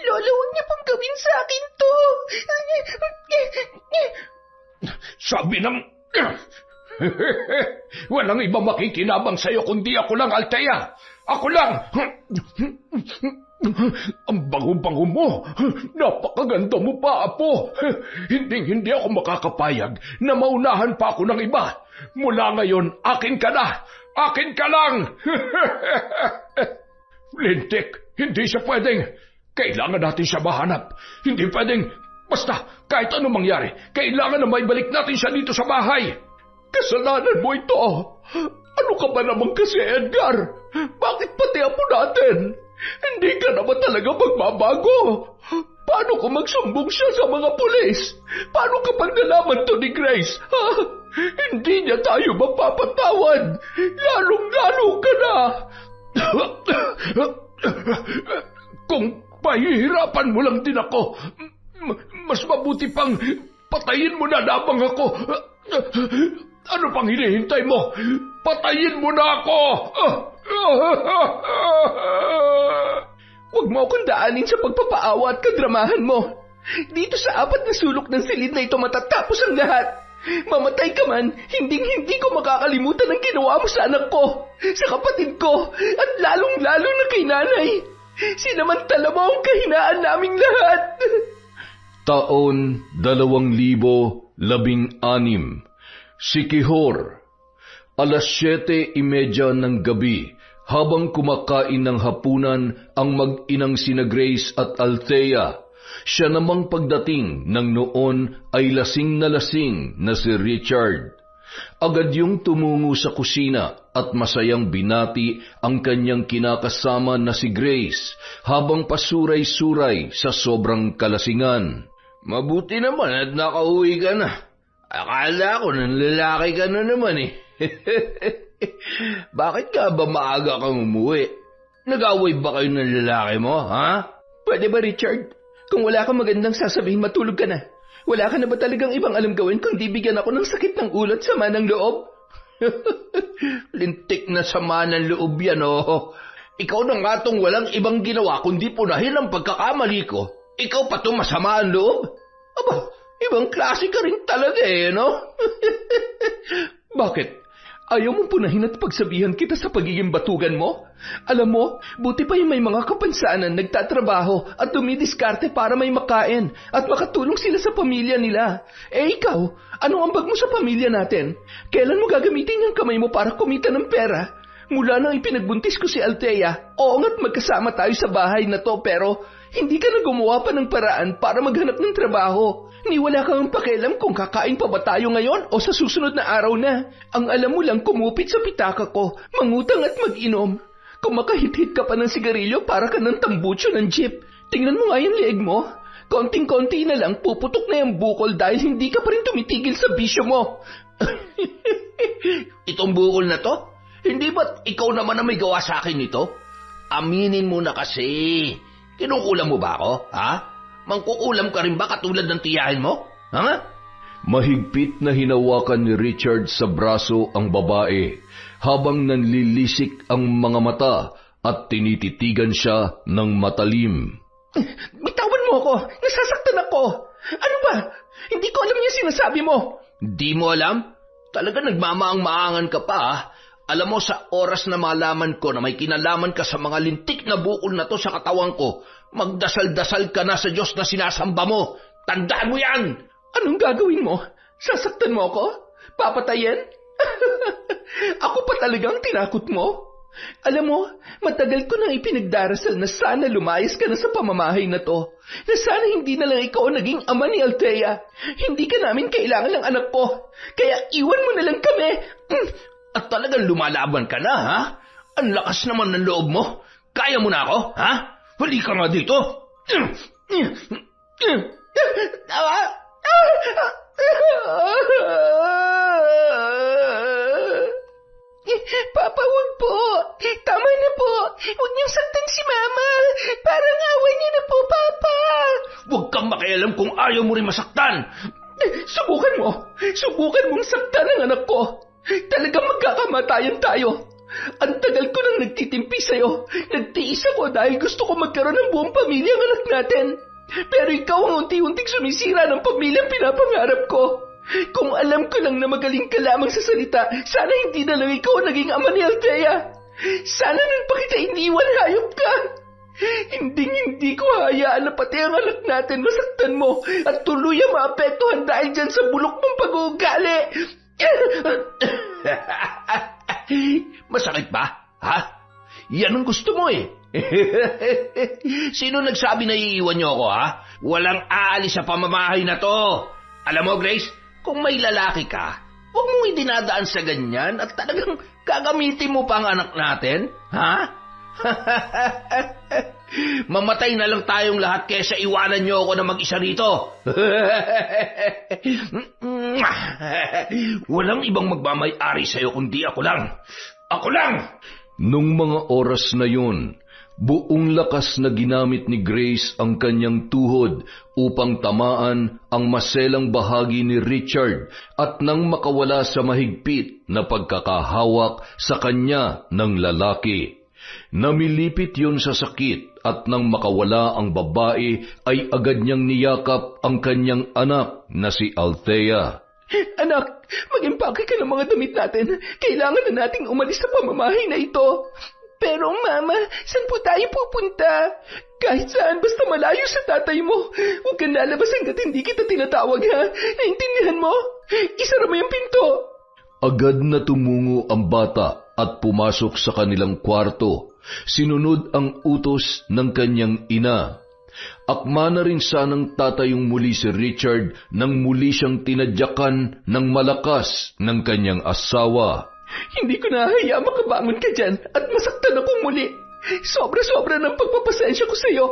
Lolo, huwag niyo pong gawin sa akin to. Sabi ng... Walang iba makikinabang sa'yo kundi ako lang, Althea. Ako lang. Ang bango-bango mo. Napakaganda mo pa, Apo. Hindi ako makakapayag na maunahan pa ako ng iba. Mula ngayon, akin ka na. Akin ka lang. Lintik, hindi siya pwedeng. Kailangan natin siya mahanap. Hindi pwedeng, basta kahit ano mangyari, kailangan na maibalik natin siya dito sa bahay. Kasalanan mo ito. Ano ka ba naman kasi, Edgar? Bakit pati apo natin? Hindi ka naman talaga magbabago. Paano kung magsumbong siya sa mga pulis? Paano kapag nalaman to ni Grace? Ha? Hindi niya tayo mapapatawad. Lalong-lalo ka na. Kung pahihirapan mo lang din ako, mas mabuti pang patayin mo na lamang ako. Ano pang hinihintay mo? Patayin mo na ako! Huwag mo akong daanin sa pagpapaawa at kadramahan mo. Dito sa 4 na sulok ng silid na ito matatapos ang lahat. Mamatay ka man, hindi ko makakalimutan ang ginawa mo sa anak ko, sa kapatid ko, at lalong-lalo na kay nanay. Sinamantala mo ang kahinaan naming lahat. Taon 2016. Siquijor. 7:30 ng gabi, habang kumakain ng hapunan ang mag-inang sina Grace at Althea, siya namang pagdating ng noon ay lasing na si Richard. Agad yung tumungo sa kusina at masayang binati ang kanyang kinakasama na si Grace habang pasuray-suray sa sobrang kalasingan. Mabuti naman at nakauwi ka na. Akala ko ng lalaki ka na naman eh. Bakit ka ba maaga kang umuwi? Nag-away ba kayo ng lalaki mo, ha? Pwede ba, Richard? Kung wala kang magandang sasabihin, matulog ka na. Wala ka na ba talagang ibang alam gawin kundi bigyan ako ng sakit ng ulo at sama ng loob? Lintik na sama ng loob yan, oh. Ikaw na nga tong walang ibang ginawa kundi punahin ang pagkakamali ko. Ikaw pa to masama ang loob? Aba, ibang klase ka rin talaga eh, no? Bakit? Ayaw mong punahin at pagsabihan kita sa pagiging batugan mo? Alam mo, buti pa yung may mga kapansanan nagtatrabaho at dumidiskarte para may makain at makatulong sila sa pamilya nila. Eh ikaw, ano ang ambag mo sa pamilya natin? Kailan mo gagamitin yung kamay mo para kumita ng pera? Mula nang ipinagbuntis ko si Althea, oo nga't magkasama tayo sa bahay na to pero hindi ka na gumawa pa ng paraan para maghanap ng trabaho. Ni wala kang pakialam kung kakain pa ba tayo ngayon o sa susunod na araw na. Ang alam mo lang kumupit sa pitaka ko, mangutang at mag-inom. Kung makahit-hit ka pa ng sigarilyo para ka ng tambutso ng jeep. Tingnan mo nga yung leeg mo. Konting-konti na lang puputok na yung bukol dahil hindi ka pa rin tumitigil sa bisyo mo. Itong bukol na to? Hindi ba't ikaw naman na may gawa sa akin nito? Aminin mo na kasi. Kinukulam mo ba ako, ha? Mangkukulam ka rin ba katulad ng tiyahin mo? Ha? Mahigpit na hinawakan ni Richard sa braso ang babae habang nanlilisik ang mga mata at tinititigan siya ng matalim. Bitawan mo ako! Nasasaktan ako! Ano ba? Hindi ko alam yung sinasabi mo! Di mo alam? Talaga nagmamaang-maangan ka pa, ha? Alam mo, sa oras na malaman ko na may kinalaman ka sa mga lintik na bukol na to sa katawan ko, magdasal-dasal ka na sa Diyos na sinasamba mo. Tandaan mo yan! Anong gagawin mo? Sasaktan mo ako? Papatayin? Ako pa talagang tinakot mo? Alam mo, matagal ko nang ipinagdarasal na sana lumayas ka na sa pamamahay na to. Na sana hindi na lang ikaw naging ama ni Althea. Hindi ka namin kailangan ng anak ko. Kaya iwan mo na lang kami. At talagang lumalaban ka na, ha? Ang lakas naman ng loob mo. Kaya mo na ako, ha? Huli ka nga dito. Tawa! Papa, huwag po. Tama na po. Huwag niyong saktan si Mama. Parang awan niyo na po, Papa. Huwag kang makialam kung ayaw mo rin masaktan. Subukan mo. Subukan mong saktan ang anak ko. Talagang magkakamatayan tayo. Ang tagal ko nang nagtitimpi sa'yo. Nagtiis ako dahil gusto ko magkaroon ng buong pamilya ang anak natin. Pero ikaw ang unti-unting sumisira ng pamilyang pinapangarap ko. Kung alam ko lang na magaling ka lamang sa salita, sana hindi na lang ikaw ang naging ama ni Althea. Sana nang pa kita iniwan, hayop ka. Hindi ko hayaan na pati ang anak natin masaktan mo at tuluyang maapektuhan dahil dyan sa bulok mong pag-uugali. Masakit ba? Ha? Yan ang gusto mo eh. Sino nagsabi na iiwan niyo ako, ha? Walang aalis sa pamamahay na to. Alam mo, Grace, kung may lalaki ka, huwag mong idinadaan sa ganyan at talagang gagamitin mo pa ang anak natin, ha? Mamatay na lang tayong lahat kesa iwanan niyo ako na mag-isa rito. Walang ibang magmamay-ari sa'yo kundi ako lang. Ako lang! Nung mga oras na yun, buong lakas na ginamit ni Grace ang kanyang tuhod upang tamaan ang maselang bahagi ni Richard at nang makawala sa mahigpit na pagkakahawak sa kanya ng lalaki. Namilipit yun sa sakit at nang makawala ang babae ay agad niyang niyakap ang kanyang anak na si Althea. Anak, mag-impake ka ng mga damit natin. Kailangan na nating umalis sa pamamahay na ito. Pero Mama, saan po tayo pupunta? Kahit saan, basta malayo sa tatay mo. Huwag kang lalabas hanggat hindi kita tinatawag, ha? Naintindihan mo? Isara mo yung pinto. Agad na tumungo ang bata at pumasok sa kanilang kwarto. Sinunod ang utos ng kanyang ina. Akma na rin sanang tatayong muli si Richard nang muli siyang tinadyakan ng malakas ng kanyang asawa. Hindi ko nahahaya makabangon ka dyan at masaktan ako muli. Sobra-sobra ng pagpapasensya ko sa'yo.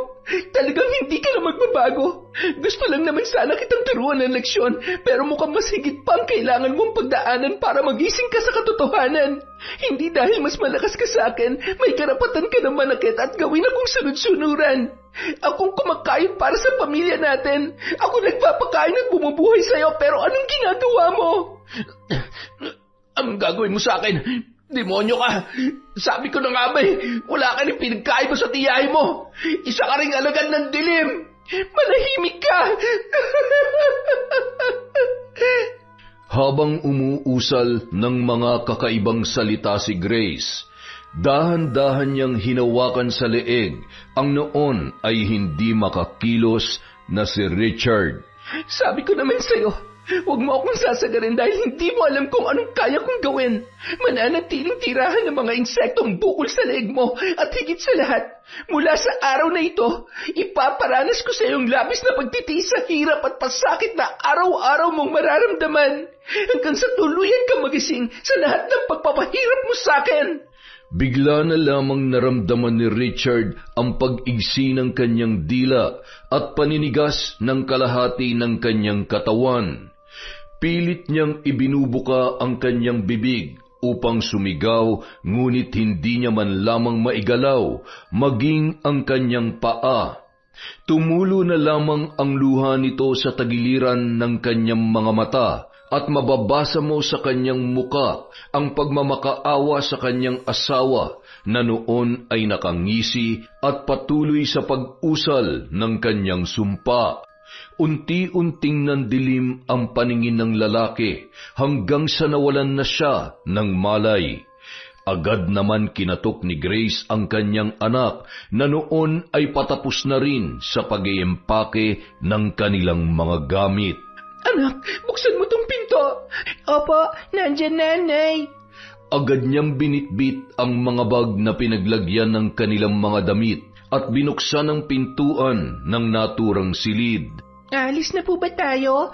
Talagang hindi ka na magbabago. Gusto lang naman sana kitang turuan ng leksyon, pero mukhang mas higit pa ang kailangan mong pagdaanan para magising ka sa katotohanan. Hindi dahil mas malakas ka sa akin, may karapatan ka na manakit at gawin akong sunod-sunuran. Akong kumakayod para sa pamilya natin. Ako nagpapakain at bumubuhay sa'yo, pero anong ginagawa mo? Anong gagawin mo sa akin? Demonyo ka! Sabi ko na nga ba wala ka rin pinagkain mo sa tiyahin mo! Isa ka rin alagad ng dilim! Manahimik ka! Habang umuusal ng mga kakaibang salita si Grace, dahan-dahan niyang hinawakan sa leeg ang noon ay hindi makakilos na si Richard. Sabi ko naman sa'yo, huwag mo akong sasagarin dahil hindi mo alam kung anong kaya kong gawin. Mananatiling tirahan ng mga insektong bukol sa leeg mo at higit sa lahat, mula sa araw na ito, ipaparanas ko sa iyong labis na pagtitiis sa hirap at pasakit na araw-araw mong mararamdaman hanggang sa tuluyan ka magising sa lahat ng pagpapahirap mo sa akin. Bigla na lamang naramdaman ni Richard ang pag-igsi ng kanyang dila at paninigas ng kalahati ng kanyang katawan. Pilit niyang ibinubuka ang kanyang bibig upang sumigaw, ngunit hindi niya man lamang maigalaw, maging ang kanyang paa. Tumulo na lamang ang luha nito sa tagiliran ng kanyang mga mata, at mababasa mo sa kanyang muka ang pagmamakaawa sa kanyang asawa na noon ay nakangisi at patuloy sa pag-usal ng kanyang sumpa. Unti-unting nandilim ang paningin ng lalaki hanggang sa nawalan na siya ng malay. Agad naman kinatok ni Grace ang kanyang anak na noon ay patapos na rin sa pag-iempake ng kanilang mga gamit. Anak, buksan mo tong pinto. Opo, nandyan nanay. Agad niyang binitbit ang mga bag na pinaglagyan ng kanilang mga damit at binuksan ang pintuan ng naturang silid. Alis na po ba tayo?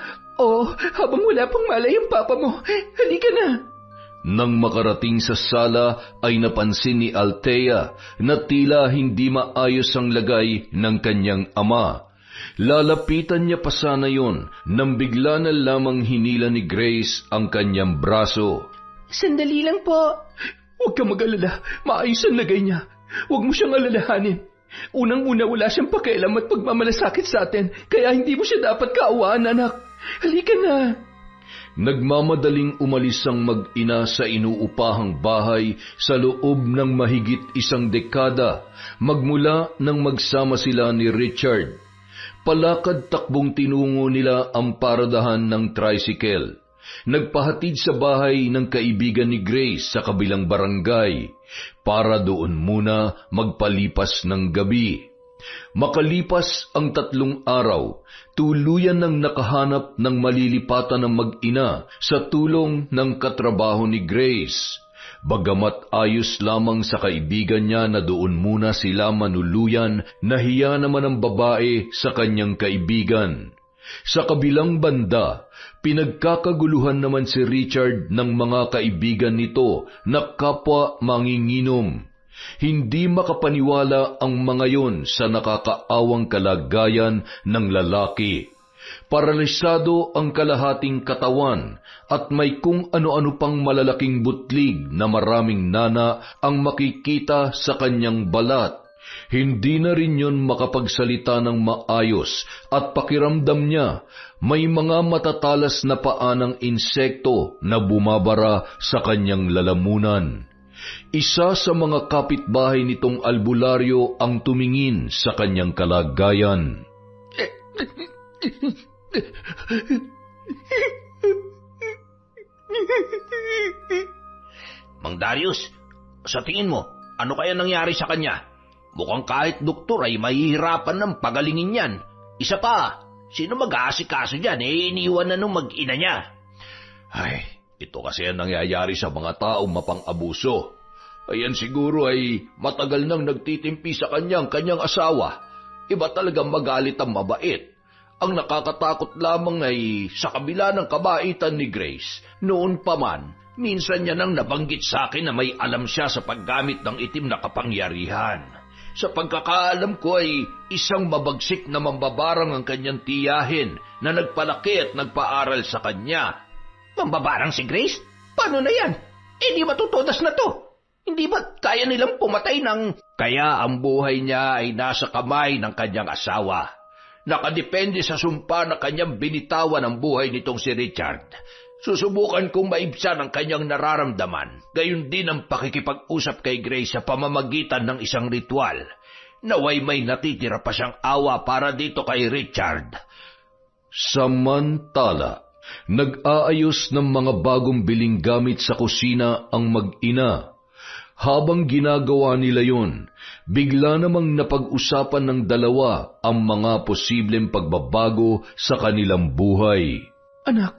Habang wala pang malay ang papa mo, halika na. Nang makarating sa sala ay napansin ni Althea na tila hindi maayos ang lagay ng kanyang ama. Lalapitan niya pa sana yun nang bigla na lamang hinila ni Grace ang kanyang braso. Sandali lang po. Huwag kang mag-alala, maayos ang lagay niya. Huwag mo siyang alalahanin. Unang-una wala siyang pakialam at pagmamalasakit sa atin, kaya hindi mo siya dapat kaawaan, anak. Halika na. Nagmamadaling umalis ang mag-ina sa inuupahang bahay sa loob ng mahigit 1 dekada magmula nang magsama sila ni Richard. Palakad takbong tinungo nila ang paradahan ng tricycle. Nagpahatid sa bahay ng kaibigan ni Grace sa kabilang barangay para doon muna magpalipas ng gabi. Makalipas ang 3 araw, tuluyan ng nakahanap ng malilipatan ng mag-ina sa tulong ng katrabaho ni Grace. Bagamat ayos lamang sa kaibigan niya na doon muna sila manuluyan, nahiya naman ang babae sa kanyang kaibigan. Sa kabilang banda, pinagkakaguluhan naman si Richard ng mga kaibigan nito na kapwa manginginom. Hindi makapaniwala ang mga yon sa nakakaawang kalagayan ng lalaki. Paralisado ang kalahating katawan at may kung ano-ano pang malalaking butlig na maraming nana ang makikita sa kanyang balat. Hindi na rin yon makapagsalita ng maayos at pakiramdam niya may mga matatalas na paa ng insekto na bumabara sa kanyang lalamunan. Isa sa mga kapitbahay nitong albularyo ang tumingin sa kanyang kalagayan. Mang Darius, sa tingin mo, ano kaya nangyari sa kanya? Mukhang kahit doktor ay mahihirapan ng pagalingin yan. Isa pa, sino mag-aasikaso dyan? Iniwan na nung mag-ina niya. Ay, ito kasi ang nangyayari sa mga taong mapang-abuso. Ayan siguro ay matagal nang nagtitimpi sa kanyang asawa. Iba talagang magalit ang mabait. Ang nakakatakot lamang ay sa kabila ng kabaitan ni Grace, noon pa man, minsan niya nang nabanggit sa akin na may alam siya sa paggamit ng itim na kapangyarihan. Sa pagkakaalam ko ay isang mabagsik na mambabarang ang kanyang tiyahin na nagpalaki at nagpaaral sa kanya. Mambabarang si Grace? Paano na yan? Di matutodas na to. Hindi ba kaya nilang pumatay ng... Kaya ang buhay niya ay nasa kamay ng kanyang asawa. Nakadepende sa sumpa na kanyang binitawan ang buhay nitong si Richard. Susubukan kong maibsan ang kanyang nararamdaman, gayon din ang pakikipag-usap kay Grace sa pamamagitan ng isang ritual. Naway may natitira pa siyang awa para dito kay Richard. Samantala, nag-aayos ng mga bagong biling gamit sa kusina ang mag-ina. Habang ginagawa nila yon, bigla namang napag-usapan ng dalawa ang mga posibleng pagbabago sa kanilang buhay. Anak,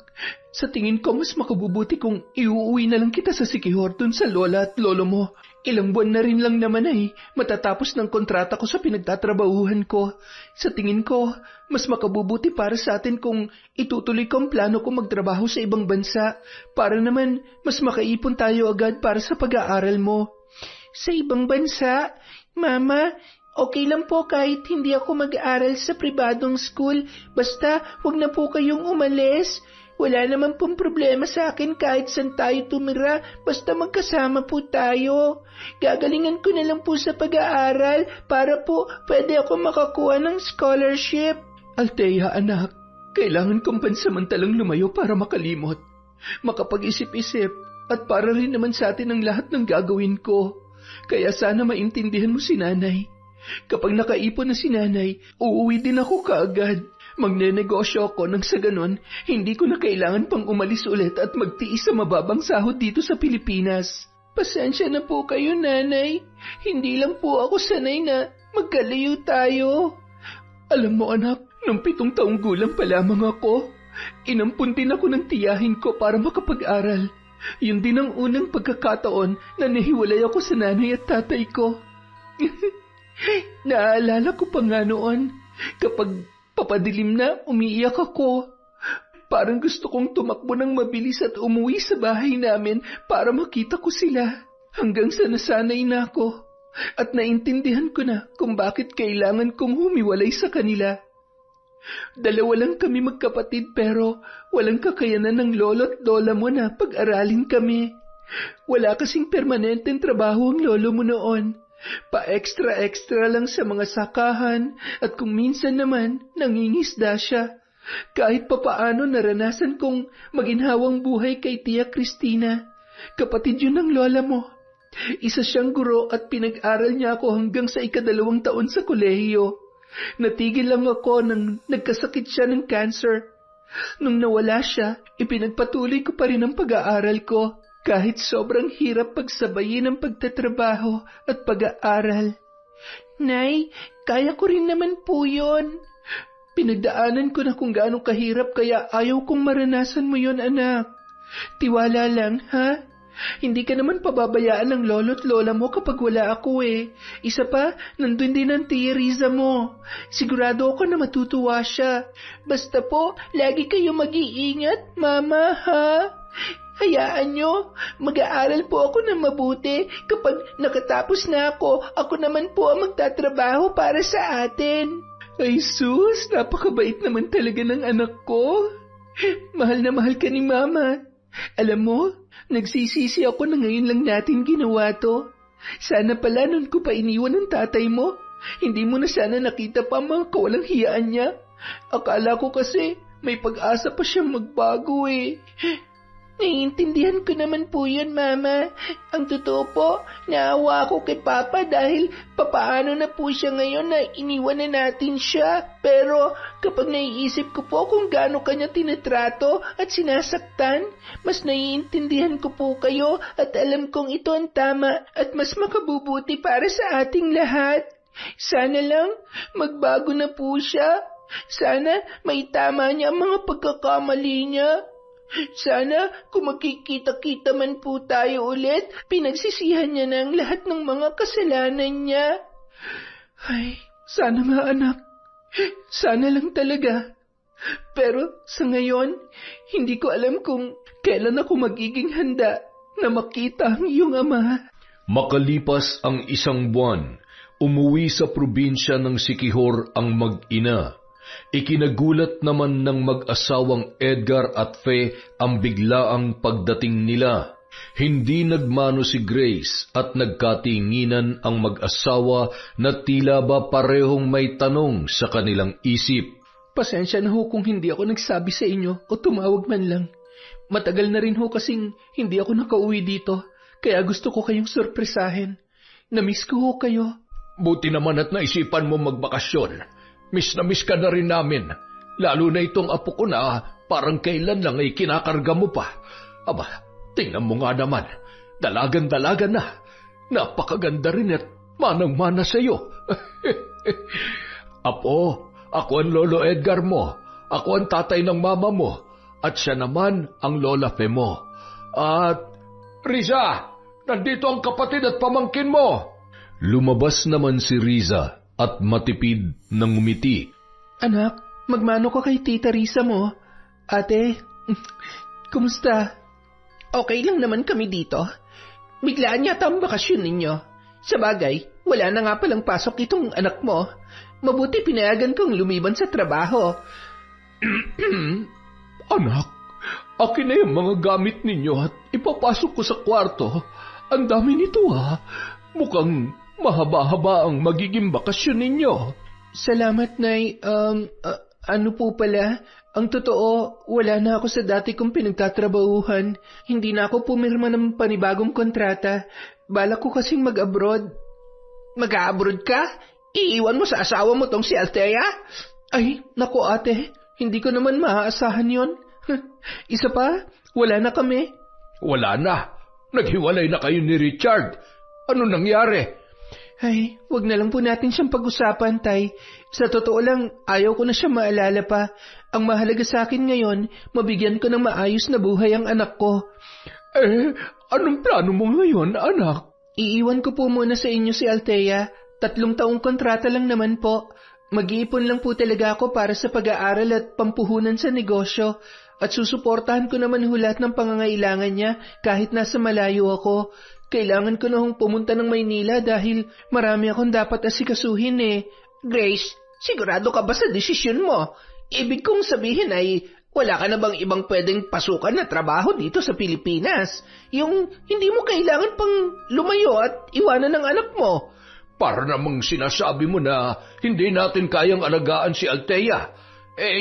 sa tingin ko mas makabubuti kung iuuwi na lang kita sa Siquijor dun sa lola at lolo mo. Ilang buwan na rin lang naman ay matatapos ng kontrata ko sa pinagtatrabahuhan ko. Sa tingin ko, mas makabubuti para sa atin kung itutuloy ko ang plano ko magtrabaho sa ibang bansa para naman mas makaipon tayo agad para sa pag-aaral mo. Sa ibang bansa? Mama, okay lang po kahit hindi ako mag-aaral sa pribadong school. Basta wag na po kayong umalis. Wala naman pong problema sa akin kahit saan tayo tumira, basta magkasama po tayo. Gagalingan ko na lang po sa pag-aaral para po pwede ako makakuha ng scholarship. Althea, anak, kailangan kong pansamantalang lumayo para makalimot, makapag-isip-isip, at para rin naman sa atin ang lahat ng gagawin ko. Kaya sana maintindihan mo si nanay. Kapag nakaipon na si nanay, uuwi din ako kaagad. Magnenegosyo ako nang sa ganon, hindi ko na kailangan pang umalis ulit at magtiis sa mababang sahod dito sa Pilipinas. Pasensya na po kayo, nanay. Hindi lang po ako sanay na magkalayo tayo. Alam mo, anak, nung 7 taong gulang pa lamang ako, inampun din ako ng tiyahin ko para makapag-aral. Yun din ang unang pagkakataon na nahiwalay ako sa nanay at tatay ko. Naalala ko pa nga noon, kapag papadilim na, umiiyak ako. Parang gusto kong tumakbo ng mabilis at umuwi sa bahay namin para makita ko sila. Hanggang sa nasanay na ako at naintindihan ko na kung bakit kailangan kong humiwalay sa kanila. 2 lang kami magkapatid pero walang kakayanan ng lolo at lola mo na pag-aralin kami. Wala kasing permanenteng trabaho ang lolo mo noon. Pa-extra-extra lang sa mga sakahan at kung minsan naman nangingisda siya. Kahit papaano naranasan kong maginhawang buhay kay Tia Cristina. Kapatid yun ng lola mo. Isa siyang guro at pinag-aral niya ako hanggang sa 2 taon sa kolehiyo. Natigil lang ako nang nagkasakit siya ng cancer. Nung nawala siya, ipinagpatuloy ko pa rin ang pag-aaral ko. Kahit sobrang hirap pagsabayin ang pagtatrabaho at pag-aaral. Nay, kaya ko rin naman po yun. Pinagdaanan ko na kung gaano kahirap kaya ayaw kong maranasan mo yon, anak. Tiwala lang, ha? Hindi ka naman pababayaan ng lolo't lola mo kapag wala ako eh. Isa pa, nandun din ang Tia Riza mo. Sigurado ako na matutuwa siya. Basta po, lagi kayo mag-iingat, Mama, ha? Hayaan nyo, mag-aaral po ako ng mabuti. Kapag nakatapos na ako naman po ang magtatrabaho para sa atin. Ay sus, napakabait naman talaga ng anak ko. Mahal na mahal ka ni Mama. Alam mo, nagsisisi ako na ngayon lang natin ginawa to. Sana pala nun ko pa iniwan ng tatay mo. Hindi mo na sana nakita pa ang mga kawalang hiyaan niya. Akala ko kasi may pag-asa pa siyang magbago eh. Naiintindihan ko naman po yun, Mama. Ang totoo po, naawa ako kay Papa dahil papaano na po siya ngayon na iniwan na natin siya. Pero kapag naiisip ko po kung gaano kanya tinatrato at sinasaktan, mas naiintindihan ko po kayo at alam kong ito ang tama at mas makabubuti para sa ating lahat. Sana lang magbago na po siya. Sana may tama niya ang mga pagkakamali niya. Sana kung magkikita-kita man po tayo ulit, pinagsisihan niya na ang lahat ng mga kasalanan niya. Ay, sana nga anak. Sana lang talaga. Pero sa ngayon, hindi ko alam kung kailan ako magiging handa na makita ang iyong ama. Makalipas ang 1 buwan, umuwi sa probinsya ng Siquijor ang mag-ina. Ikinagulat naman ng mag-asawang Edgar at Fe ang biglaang pagdating nila. Hindi nagmano si Grace at nagkatinginan ang mag-asawa na tila ba parehong may tanong sa kanilang isip. Pasensya na ho kung hindi ako nagsabi sa inyo o tumawag man lang. Matagal na rin ho kasing hindi ako nakauwi dito, kaya gusto ko kayong sorpresahin. Namiss ko ho kayo. Buti naman at naisipan mo magbakasyon. Miss na miss ka na rin namin. Lalo na itong apo ko na parang kailan lang ay kinakarga mo pa. Aba, tingnan mo nga naman. Dalagan-dalaga na. Napakaganda rin at manang-mana sa iyo. Apo, ako ang Lolo Edgar mo. Ako ang tatay ng mama mo. At siya naman ang Lola Fe mo. At, Riza, nandito ang kapatid at pamangkin mo. Lumabas naman si Riza at matipid na ngumiti. Anak, magmano ka kay Tita Riza mo? Ate, kumusta? Okay lang naman kami dito. Biglaan yata ang bakasyon ninyo. Sa bagay, wala na nga palang pasok itong anak mo. Mabuti pinayagan kong lumiban sa trabaho. Anak, akin na yung mga gamit ninyo at ipapasok ko sa kwarto. Ang dami nito ha. Mukhang mahaba-haba ang magiging bakasyon ninyo. Salamat, Nay. Ano po pala? Ang totoo, wala na ako sa dati kong pinagtatrabahuhan. Hindi na ako pumirma ng panibagong kontrata. Balak ko kasing mag-abroad. Mag-abroad ka? Iiwan mo sa asawa mo tong si Althea? Ay, naku ate, hindi ko naman maaasahan yon. Isa pa, wala na kami. Wala na. Naghiwalay na kayo ni Richard. Ano nangyari? Ay, wag na lang po natin siyang pag-usapan, Tay. Sa totoo lang, ayaw ko na siya maalala pa. Ang mahalaga sa akin ngayon, mabigyan ko ng maayos na buhay ang anak ko. Anong plano mo ngayon, anak? Iiwan ko po muna sa inyo si Althea. 3 taong kontrata lang naman po. Mag-iipon lang po talaga ako para sa pag-aaral at pampuhunan sa negosyo. At susuportahan ko naman lahat ng pangangailangan niya kahit nasa malayo ako. Kailangan ko na hong pumunta ng Maynila dahil marami akong dapat asikasuhin eh. Grace, sigurado ka ba sa desisyon mo? Ibig kong sabihin ay wala ka na bang ibang pwedeng pasukan na trabaho dito sa Pilipinas? Yung hindi mo kailangan pang lumayo at iwanan ng anak mo. Para namang sinasabi mo na hindi natin kayang alagaan si Althea.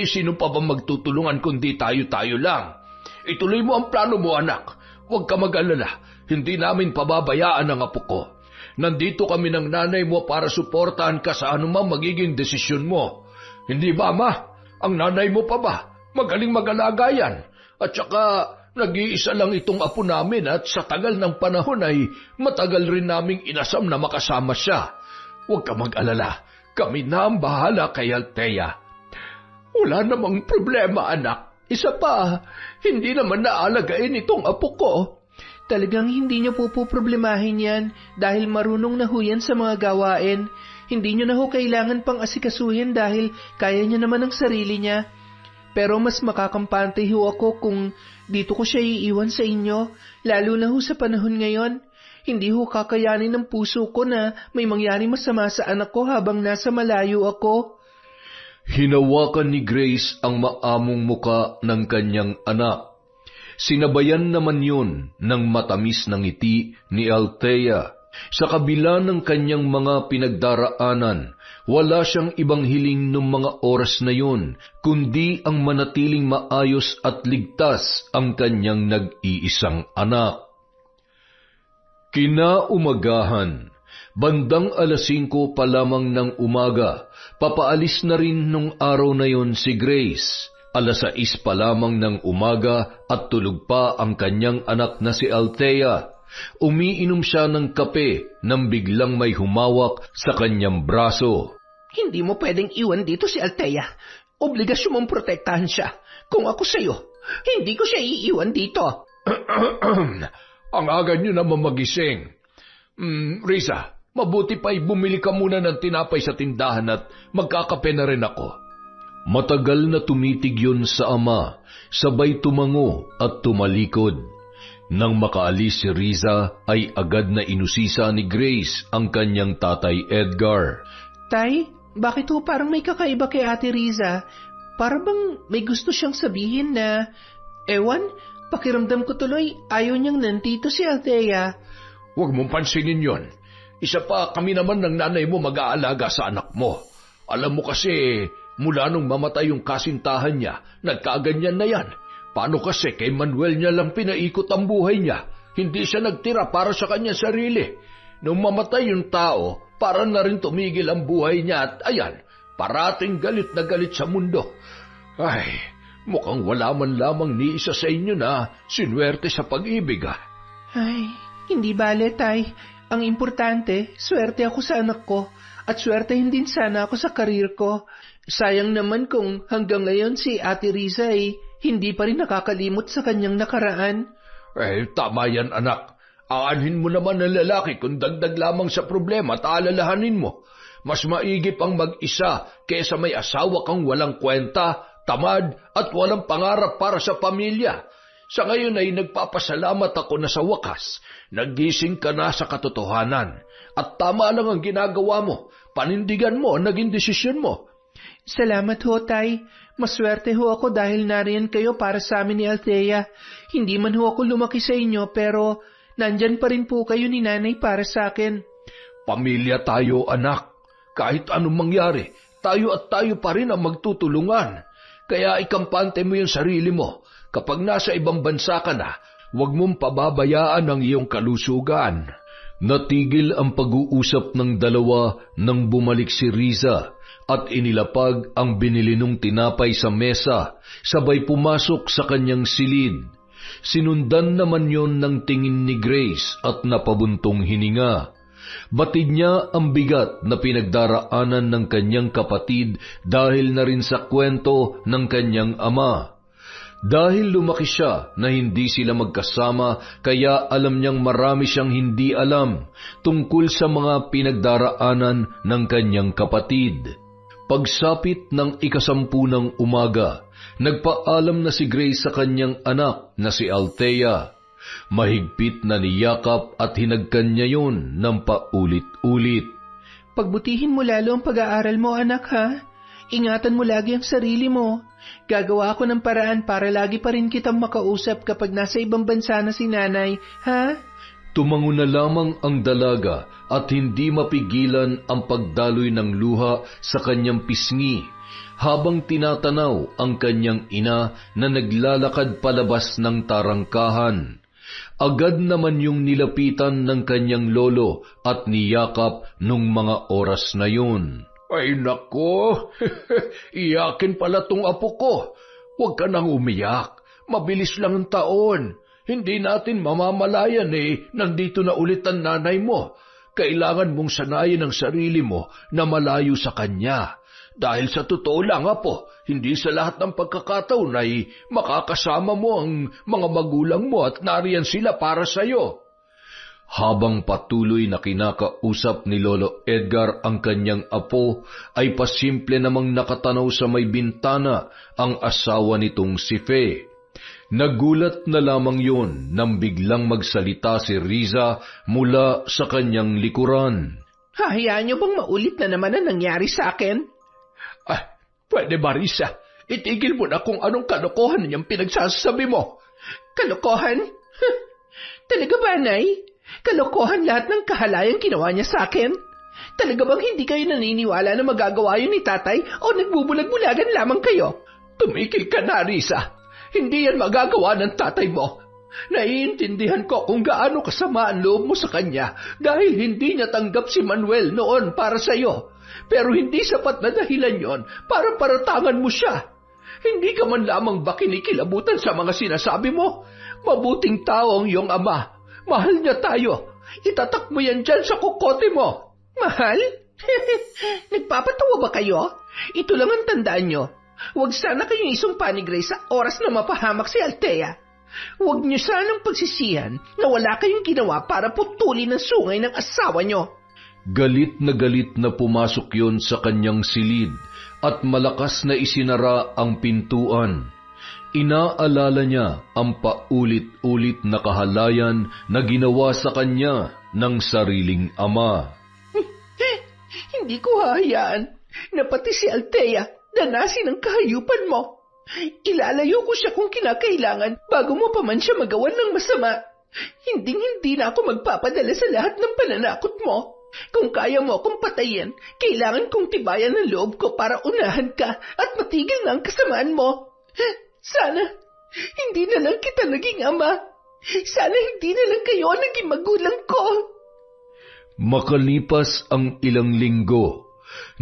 Sino pa ba magtutulungan kundi tayo-tayo lang? Ituloy mo ang plano mo, anak. Huwag ka mag-alala. Hindi namin pababayaan ang apo ko. Nandito kami ng nanay mo para suportahan ka sa anumang magiging desisyon mo. Hindi ba, Ma? Ang nanay mo pa ba? Magaling mag-alaga yan. At saka, nag-iisa lang itong apo namin at sa tagal ng panahon ay matagal rin naming inasam na makasama siya. Huwag ka mag-alala. Kami na ang bahala kay Althea. Wala namang problema, anak. Isa pa, hindi naman naalagain itong apo ko. Talagang hindi niyo po problemahin yan dahil marunong na ho yan sa mga gawain. Hindi niyo na ho kailangan pang asikasuhin dahil kaya niya naman ang sarili niya. Pero mas makakampante ho ako kung dito ko siya iiwan sa inyo, lalo na ho sa panahon ngayon. Hindi ho kakayanin ng puso ko na may mangyari masama sa anak ko habang nasa malayo ako. Hinawakan ni Grace ang maamong muka ng kanyang anak. Sinabayan naman yun ng matamis na ngiti ni Althea. Sa kabila ng kanyang mga pinagdaraanan, wala siyang ibang hiling ng mga oras na yun, kundi ang manatiling maayos at ligtas ang kanyang nag-iisang anak. Kinaumagahan, bandang 5:00 pa lamang ng umaga, papaalis na rin nung araw na yon si Grace. 6:00 pa lamang ng umaga at tulog pa ang kanyang anak na si Althea. Umiinom siya ng kape nang biglang may humawak sa kanyang braso. Hindi mo pwedeng iwan dito si Althea. Obligasyon mong protektahan siya. Kung ako sa'yo, hindi ko siya iiwan dito. Ang aga niyo naman magising. Risa, mabuti pa'y bumili ka muna ng tinapay sa tindahan at magkakape na rin ako. Matagal na tumitig yun sa ama, sabay tumango at tumalikod. Nang makaalis si Riza ay agad na inusisa ni Grace ang kanyang tatay Edgar. Tay, bakit ho parang may kakaiba kay Ate Riza? Para bang may gusto siyang sabihin na, pakiramdam ko tuloy ayaw niyang nandito si Althea. Huwag mong pansinin yon. Isa pa kami naman ng nanay mo mag-aalaga sa anak mo. Alam mo kasi, mula nung mamatay yung kasintahan niya, nagkaganyan na yan. Paano kasi kay Manuel niya lang pinaikot ang buhay niya? Hindi siya nagtira para sa kanyang sarili. Nung mamatay yung tao, para na rin tumigil ang buhay niya at ayan, parating galit na galit sa mundo. Ay, mukhang wala man lamang ni isa sa inyo na sinwerte sa pag-ibig Ay, hindi bale, Tay. Ang importante, swerte ako sa anak ko at swertehin din sana ako sa karir ko. Sayang naman kung hanggang ngayon si Ate Riza hindi pa rin nakakalimot sa kanyang nakaraan. Tama yan, anak. Aanhin mo naman ng lalaki kung dagdag lamang sa problema at alalahanin mo. Mas maigip ang mag-isa kesa may asawa kang walang kwenta, tamad at walang pangarap para sa pamilya. Sa ngayon ay nagpapasalamat ako na sa wakas, nagising ka na sa katotohanan. At tama lang ang ginagawa mo. Panindigan mo ang naging desisyon mo. Salamat ho, Tay. Maswerte ho ako dahil nariyan kayo para sa amin ni Althea. Hindi man ho ako lumaki sa inyo pero nandyan pa rin po kayo ni Nanay para sa akin. Pamilya tayo, anak. Kahit anong mangyari, tayo at tayo pa rin ang magtutulungan. Kaya ikampante mo yung sarili mo. Kapag nasa ibang bansa ka na, huwag mong pababayaan ang iyong kalusugan. Natigil ang pag-uusap ng dalawa nang bumalik si Riza at inilapag ang binili nung tinapay sa mesa, sabay pumasok sa kanyang silid. Sinundan naman yon ng tingin ni Grace at napabuntong hininga. Batid niya ang bigat na pinagdaraanan ng kanyang kapatid dahil na rin sa kwento ng kanyang ama. Dahil lumaki siya na hindi sila magkasama, kaya alam niyang marami siyang hindi alam tungkol sa mga pinagdaraanan ng kanyang kapatid. Pagsapit ng 10 ng umaga, nagpaalam na si Grace sa kanyang anak na si Althea. Mahigpit na niyakap at hinagkan niya yun ng paulit-ulit. Pagbutihin mo lalo ang pag-aaral mo, anak, ha? Ingatan mo lagi ang sarili mo. Gagawa ako ng paraan para lagi pa rin kitang makausap kapag nasa ibang bansa na si Nanay, ha? Tumango na lamang ang dalaga at hindi mapigilan ang pagdaloy ng luha sa kanyang pisngi habang tinatanaw ang kanyang ina na naglalakad palabas ng tarangkahan. Agad naman yung nilapitan ng kanyang lolo at niyakap nung mga oras na yun. Ay nako, iyakin pala tong apo ko. Huwag ka nang umiyak, mabilis lang ang taon. Hindi natin mamamalayan nandito na ulit ang nanay mo. Kailangan mong sanayin ang sarili mo na malayo sa kanya. Dahil sa totoo lang, apo, hindi sa lahat ng pagkakataon ay makakasama mo ang mga magulang mo at nariyan sila para sa'yo. Habang patuloy na kinakausap ni Lolo Edgar ang kanyang apo, ay pasimple namang nakatanaw sa may bintana ang asawa nitong si Fe. Nagulat na lamang yun nang biglang magsalita si Riza mula sa kanyang likuran. Hahayaan niyo bang maulit na naman ang nangyari sa akin? Pwede ba, Riza? Itigil mo na kung anong kalokohan niyang pinagsasabi mo. Kalokohan? Talaga ba, Nay? Kalokohan lahat ng kahalayang ginawa niya sa akin? Talaga bang hindi kayo naniniwala na magagawa yun ni tatay o nagbubulag-bulagan lamang kayo? Tumikil ka na, Riza. Hindi yan magagawa ng tatay mo. Naiintindihan ko kung gaano kasama ang loob mo sa kanya dahil hindi niya tanggap si Manuel noon para sa iyo. Pero hindi sapat na dahilan yon para paratangan mo siya. Hindi ka man lamang ba kinikilabutan sa mga sinasabi mo? Mabuting tao ang iyong ama. Mahal niya tayo. Itatak mo yan dyan sa kukote mo. Mahal? Nagpapatawa ba kayo? Ito lang ang tandaan nyo. Huwag sana kayong isumpa ni Grace sa oras na mapahamak si Althea. Huwag niyo sanang pagsisihan na wala kayong ginawa para putulin ang sungay ng asawa nyo. Galit na pumasok yon sa kanyang silid at malakas na isinara ang pintuan. Inaalala niya ang paulit-ulit na kahalayan na ginawa sa kanya ng sariling ama. Hindi ko hahayaan na pati si Althea danasin ang kahayupan mo. Ilalayo ko siya kung kinakailangan bago mo pa man siya magawan ng masama. Hinding-hindi na ako magpapadala sa lahat ng pananakot mo. Kung kaya mo akong patayin, kailangan kong tibayan ang loob ko para unahan ka at matigil na ang kasamaan mo. Sana hindi na lang kita naging ama. Sana hindi na lang kayo naging magulang ko. Makalipas ang ilang linggo,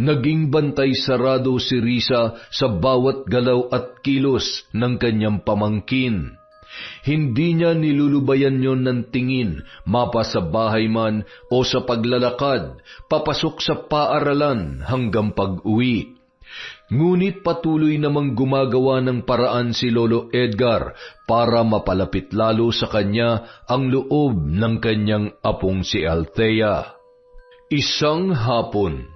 naging bantay sarado si Riza sa bawat galaw at kilos ng kanyang pamangkin. Hindi niya nilulubayan yon ng tingin, mapa sa bahay man o sa paglalakad, papasok sa paaralan hanggang pag-uwi. Ngunit patuloy namang gumagawa ng paraan si Lolo Edgar para mapalapit lalo sa kanya ang loob ng kanyang apong si Althea. Isang hapon,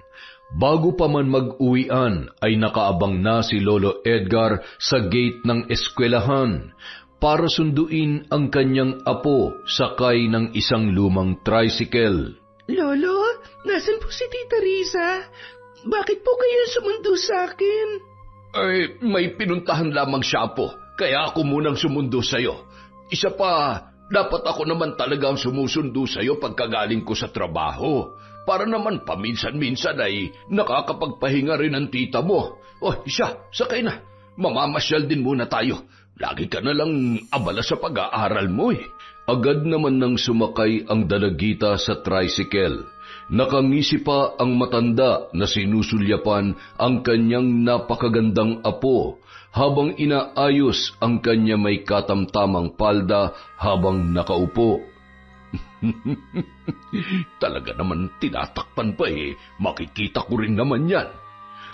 bago pa man mag-uwian ay nakaabang na si Lolo Edgar sa gate ng eskwelahan para sunduin ang kanyang apo sakay ng isang lumang tricycle. Lolo, nasan po si Tita Riza? Bakit po kayo sumundo sa akin? Ay, may pinuntahan lamang siya po, kaya ako munang sumundo sa'yo. Isa pa, dapat ako naman talaga ang sumusundo sa'yo pagkagaling ko sa trabaho. Para naman paminsan-minsan ay nakakapagpahinga rin ang tita mo. Siya, sakay na. Mamamasyal din muna tayo. Lagi ka na lang abala sa pag-aaral mo . Agad naman nang sumakay ang dalagita sa tricycle. Nakangisi pa ang matanda na sinusulyapan ang kanyang napakagandang apo habang inaayos ang kanya may katamtamang palda habang nakaupo. Talaga naman tinatakpan pa makikita ko rin naman yan.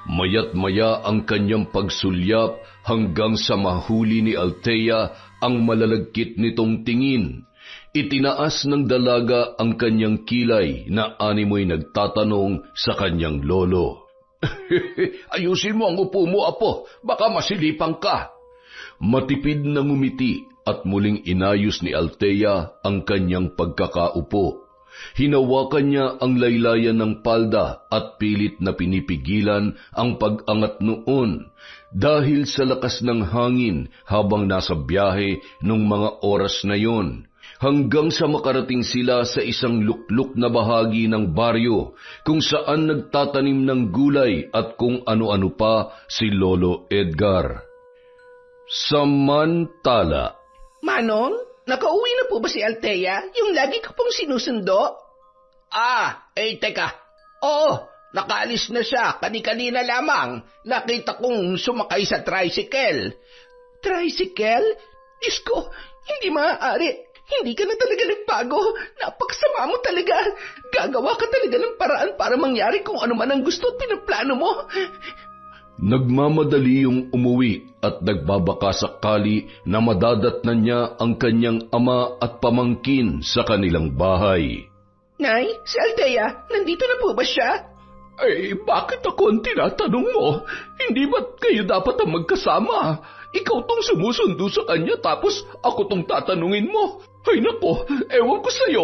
Maya't maya ang kanyang pagsulyap hanggang sa mahuli ni Althea ang malalagkit nitong tingin. Itinaas ng dalaga ang kanyang kilay na animoy nagtatanong sa kanyang lolo. Ayusin mo ang upo mo, apo. Baka masilipang ka. Matipid na ngumiti at muling inayos ni Althea ang kanyang pagkakaupo. Hinawakan niya ang laylayan ng palda at pilit na pinipigilan ang pag-angat noon dahil sa lakas ng hangin habang nasa biyahe nung mga oras na yon. hanggang sa makarating sila sa isang lukluk na bahagi ng baryo kung saan nagtatanim ng gulay at kung ano-ano pa si Lolo Edgar. Samantala, Manong, nakauwi na po ba si Althea? Yung lagi ko pong sinusundo? Teka. Oo, nakaalis na siya. Kani-kanina lamang. Nakita kong sumakay sa tricycle. Tricycle? Diyos ko, hindi maaari. Hindi ka na talaga nagbago. Napakasama mo talaga. Gagawa ka talaga ng paraan para mangyari kung ano man ang gusto at pinaplano mo. nagmamadali yung umuwi at nagbabaka sakali na madadatnan niya ang kanyang ama at pamangkin sa kanilang bahay. Nay, si Althea, nandito na po ba siya? Bakit ako ang tinatanong mo? Hindi ba't kayo dapat ang magkasama? Ikaw tong sumusundo sa kanya tapos ako tong tatanungin mo. Ay nako, ewan ko sa'yo.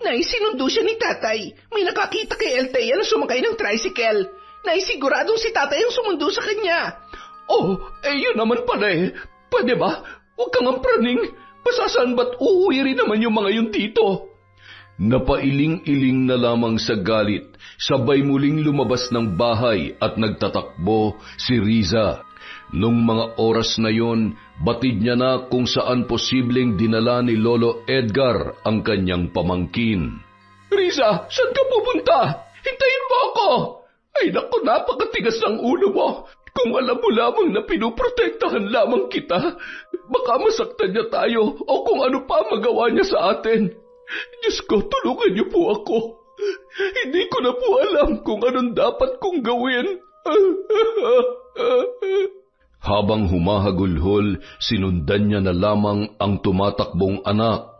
Nay, sinundo siya ni tatay. May nakakita kay Althea na sumakay ng tricycle. Nay, siguradong si tatay ang sumundo sa kanya. Yun naman pala eh. Pwede ba? Huwag kang ampraning. Pasasaan ba't uuwi rin naman yung mga yun dito? Napailing-iling na lamang sa galit, sabay muling lumabas ng bahay at nagtatakbo si Riza. Nung mga oras na yon, batid niya na kung saan posibleng dinala ni Lolo Edgar ang kanyang pamangkin. Riza, saan ka pupunta? Hintayin mo ako! Ay naku, napakatigas ng ulo mo. Kung alam mo lamang na pinuprotektahan lamang kita, baka masaktan niya tayo o kung ano pa magawa niya sa atin. Diyos ko, tulungan niyo po ako. Hindi ko na po alam kung anong dapat kong gawin. Habang humahagulhol, sinundan niya na lamang ang tumatakbong anak.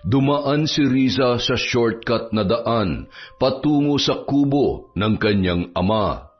Dumaan si Riza sa shortcut na daan patungo sa kubo ng kanyang ama.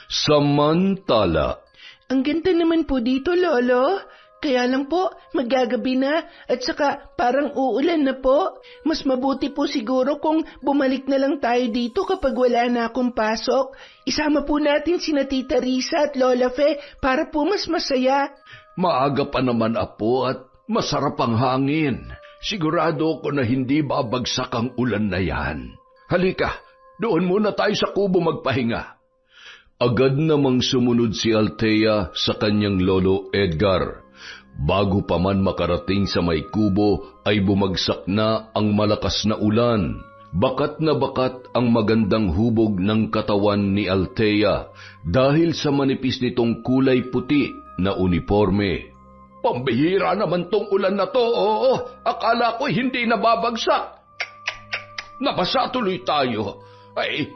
Samantala, Ang ganda naman po dito, Lolo. Kaya lang po, magagabi na at saka parang uulan na po. Mas mabuti po siguro kung bumalik na lang tayo dito kapag wala na akong pasok. Isama po natin sina Tita Risa at Lola Fe para po mas masaya. Maaga pa naman, apo, at masarap ang hangin. Sigurado ko na hindi babagsak ang ulan na yan. Halika, doon muna tayo sa kubo magpahinga. agad namang sumunod si Althea sa kanyang Lolo Edgar. Bago pa man makarating sa may kubo ay bumagsak na ang malakas na ulan. Bakat na bakat ang magandang hubog ng katawan ni Althea dahil sa manipis nitong kulay puti na uniforme. Pambihira naman tong ulan na to, oo. Akala ko hindi nababagsak. Nabasa tuloy tayo.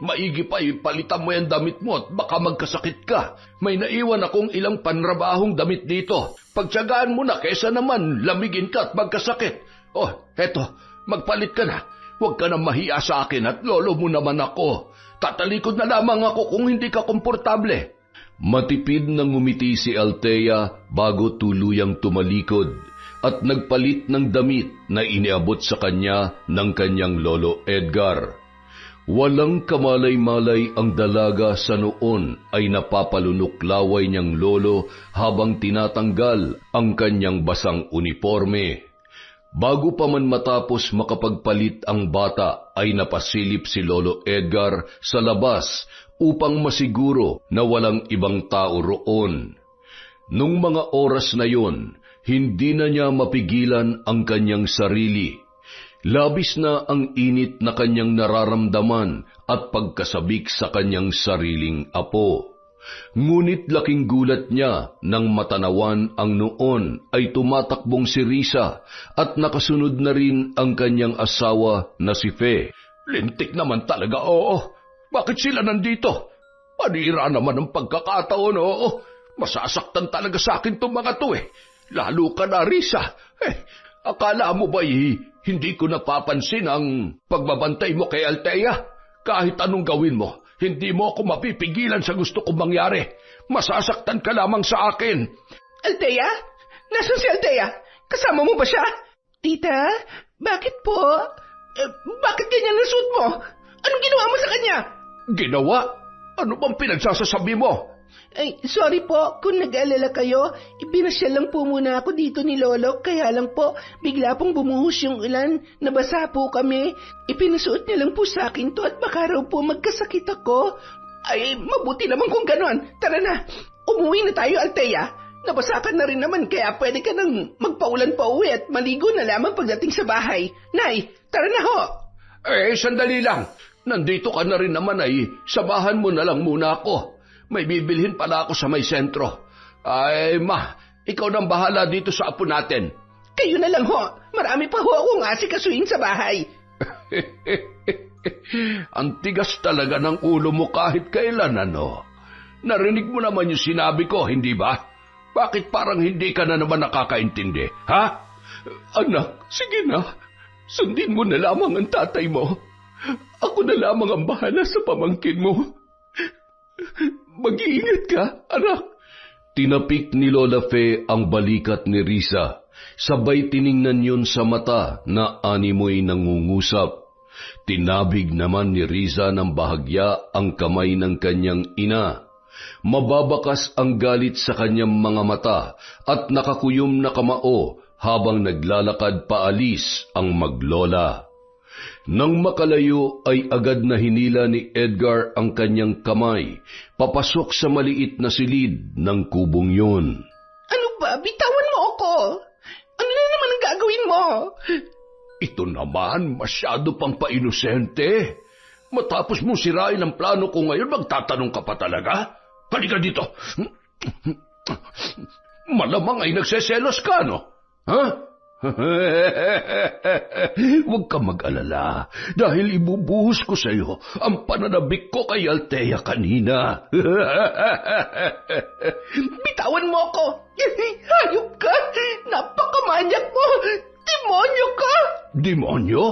Maigi pa palitan mo yung damit mo at baka magkasakit ka. May naiwan akong ilang panrabahong damit dito. Pagtsagaan mo na kesa naman lamigin ka at magkasakit. Heto, magpalit ka na. Huwag ka na mahiya sa akin at lolo mo naman ako. Tatalikod na lamang ako kung hindi ka komportable. Matipid na ngumiti si Althea bago tuluyang tumalikod at nagpalit ng damit na iniabot sa kanya ng kanyang Lolo Edgar. Walang kamalay-malay ang dalaga sa noon ay napapalunok-laway niyang lolo habang tinatanggal ang kanyang basang uniforme. Bago pa man matapos makapagpalit ang bata ay napasilip si Lolo Edgar sa labas upang masiguro na walang ibang tao roon. Nung mga oras na yon, hindi na niya mapigilan ang kanyang sarili. Labis na ang init na kanyang nararamdaman at pagkasabik sa kanyang sariling apo. Ngunit laking gulat niya nang matanawan ang noon ay tumatakbong si Risa at nakasunod na rin ang kanyang asawa na si Fe. Lintik naman talaga, oo. Bakit sila nandito? Panira naman ang pagkakataon, oo. Masasaktan talaga sa akin itong mga to eh. Lalo ka na, Risa. Akala mo ba hindi ko napapansin ang pagbabantay mo kay Althea? Kahit anong gawin mo, hindi mo ako mapipigilan sa gusto kong mangyari. Masasaktan ka lamang sa akin. Althea? Nasaan si Althea? Kasama mo ba siya? Tita, bakit po? Bakit ganyan ang suit mo? Anong ginawa mo sa kanya? Ginawa? Ano bang pinagsasasabi mo? Ay, sorry po kung nag-alala kayo. Ipinasyal lang po muna ako dito ni Lolo. Kaya lang po, bigla pong bumuhos yung ulan. Nabasa po kami. Ipinasuot niya lang po sa akin to at baka raw po magkasakit ako. Ay, mabuti naman kung ganon. Tara na, umuwi na tayo, Althea. Nabasa ka na rin naman kaya pwede ka nang magpaulan pa uwi at maligo na lamang pagdating sa bahay. Nay, tara na ho. Sandali lang. Nandito ka na rin naman ay samahan mo na lang muna ako. May bibilhin pala ako sa may sentro. Ay, ma, ikaw nang bahala dito sa apo natin. Kayo na lang ho. Marami pa ho akong asikasuhin sa bahay. Ang tigas talaga ng ulo mo kahit kailan, ano? Narinig mo naman yung sinabi ko, hindi ba? Bakit parang hindi ka na naman nakakaintindi, ha? Anak, sige na. Sundin mo na lamang ang tatay mo. Ako na lamang ang bahala sa pamangkin mo. Mag-iingat ka, anak. Tinapik ni Lola Fe ang balikat ni Risa. Sabay tiningnan yun sa mata na animoy nangungusap. Tinabig naman ni Risa ng bahagya ang kamay ng kanyang ina. Mababakas ang galit sa kanyang mga mata at nakakuyom na kamao habang naglalakad paalis ang maglola. Nang makalayo ay agad na hinila ni Edgar ang kanyang kamay, papasok sa maliit na silid ng kubong yun. Ano ba? Bitawan mo ako. Ano na naman ang gagawin mo? Ito naman, masyado pang painosente. Matapos mo sirain ang plano ko ngayon, magtatanong ka pa talaga? Halika dito. Malamang ay nagseselos ka, no? Ha? Huwag ka mag-alala dahil ibubuhos ko sa iyo ang pananabik ko kay Althea kanina. Bitawan mo ako! Hayop ka! Napakamanyak mo! Demonyo ka! Demonyo?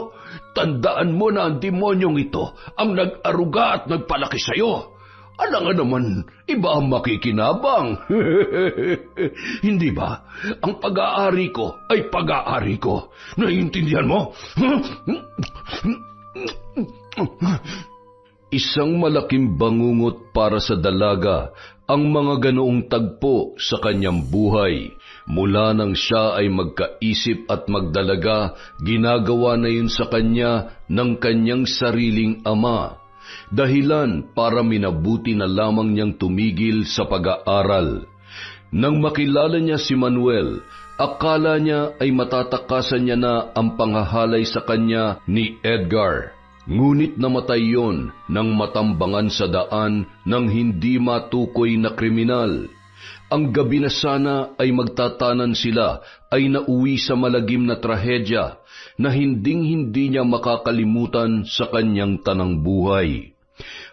Tandaan mo na ang demonyong ito ang nag-aruga at nagpalaki sa iyo. Alangan naman, iba ang makikinabang. Hindi ba? Ang pag-aari ko ay pag-aari ko. Naiintindihan mo? Isang malaking bangungot para sa dalaga ang mga ganoong tagpo sa kanyang buhay. Mula nang siya ay magkaisip at magdalaga, ginagawa na yun sa kanya ng kanyang sariling ama. Dahilan para minabuti na lamang niyang tumigil sa pag-aaral. Nang makilala niya si Manuel, akala niya ay matatakasan niya na ang panghahalay sa kanya ni Edgar. Ngunit namatay yon nang matambangan sa daan ng hindi matukoy na kriminal. Ang gabi na sana ay magtatanan sila ay nauwi sa malagim na trahedya na hinding-hindi niya makakalimutan sa kanyang tanang buhay.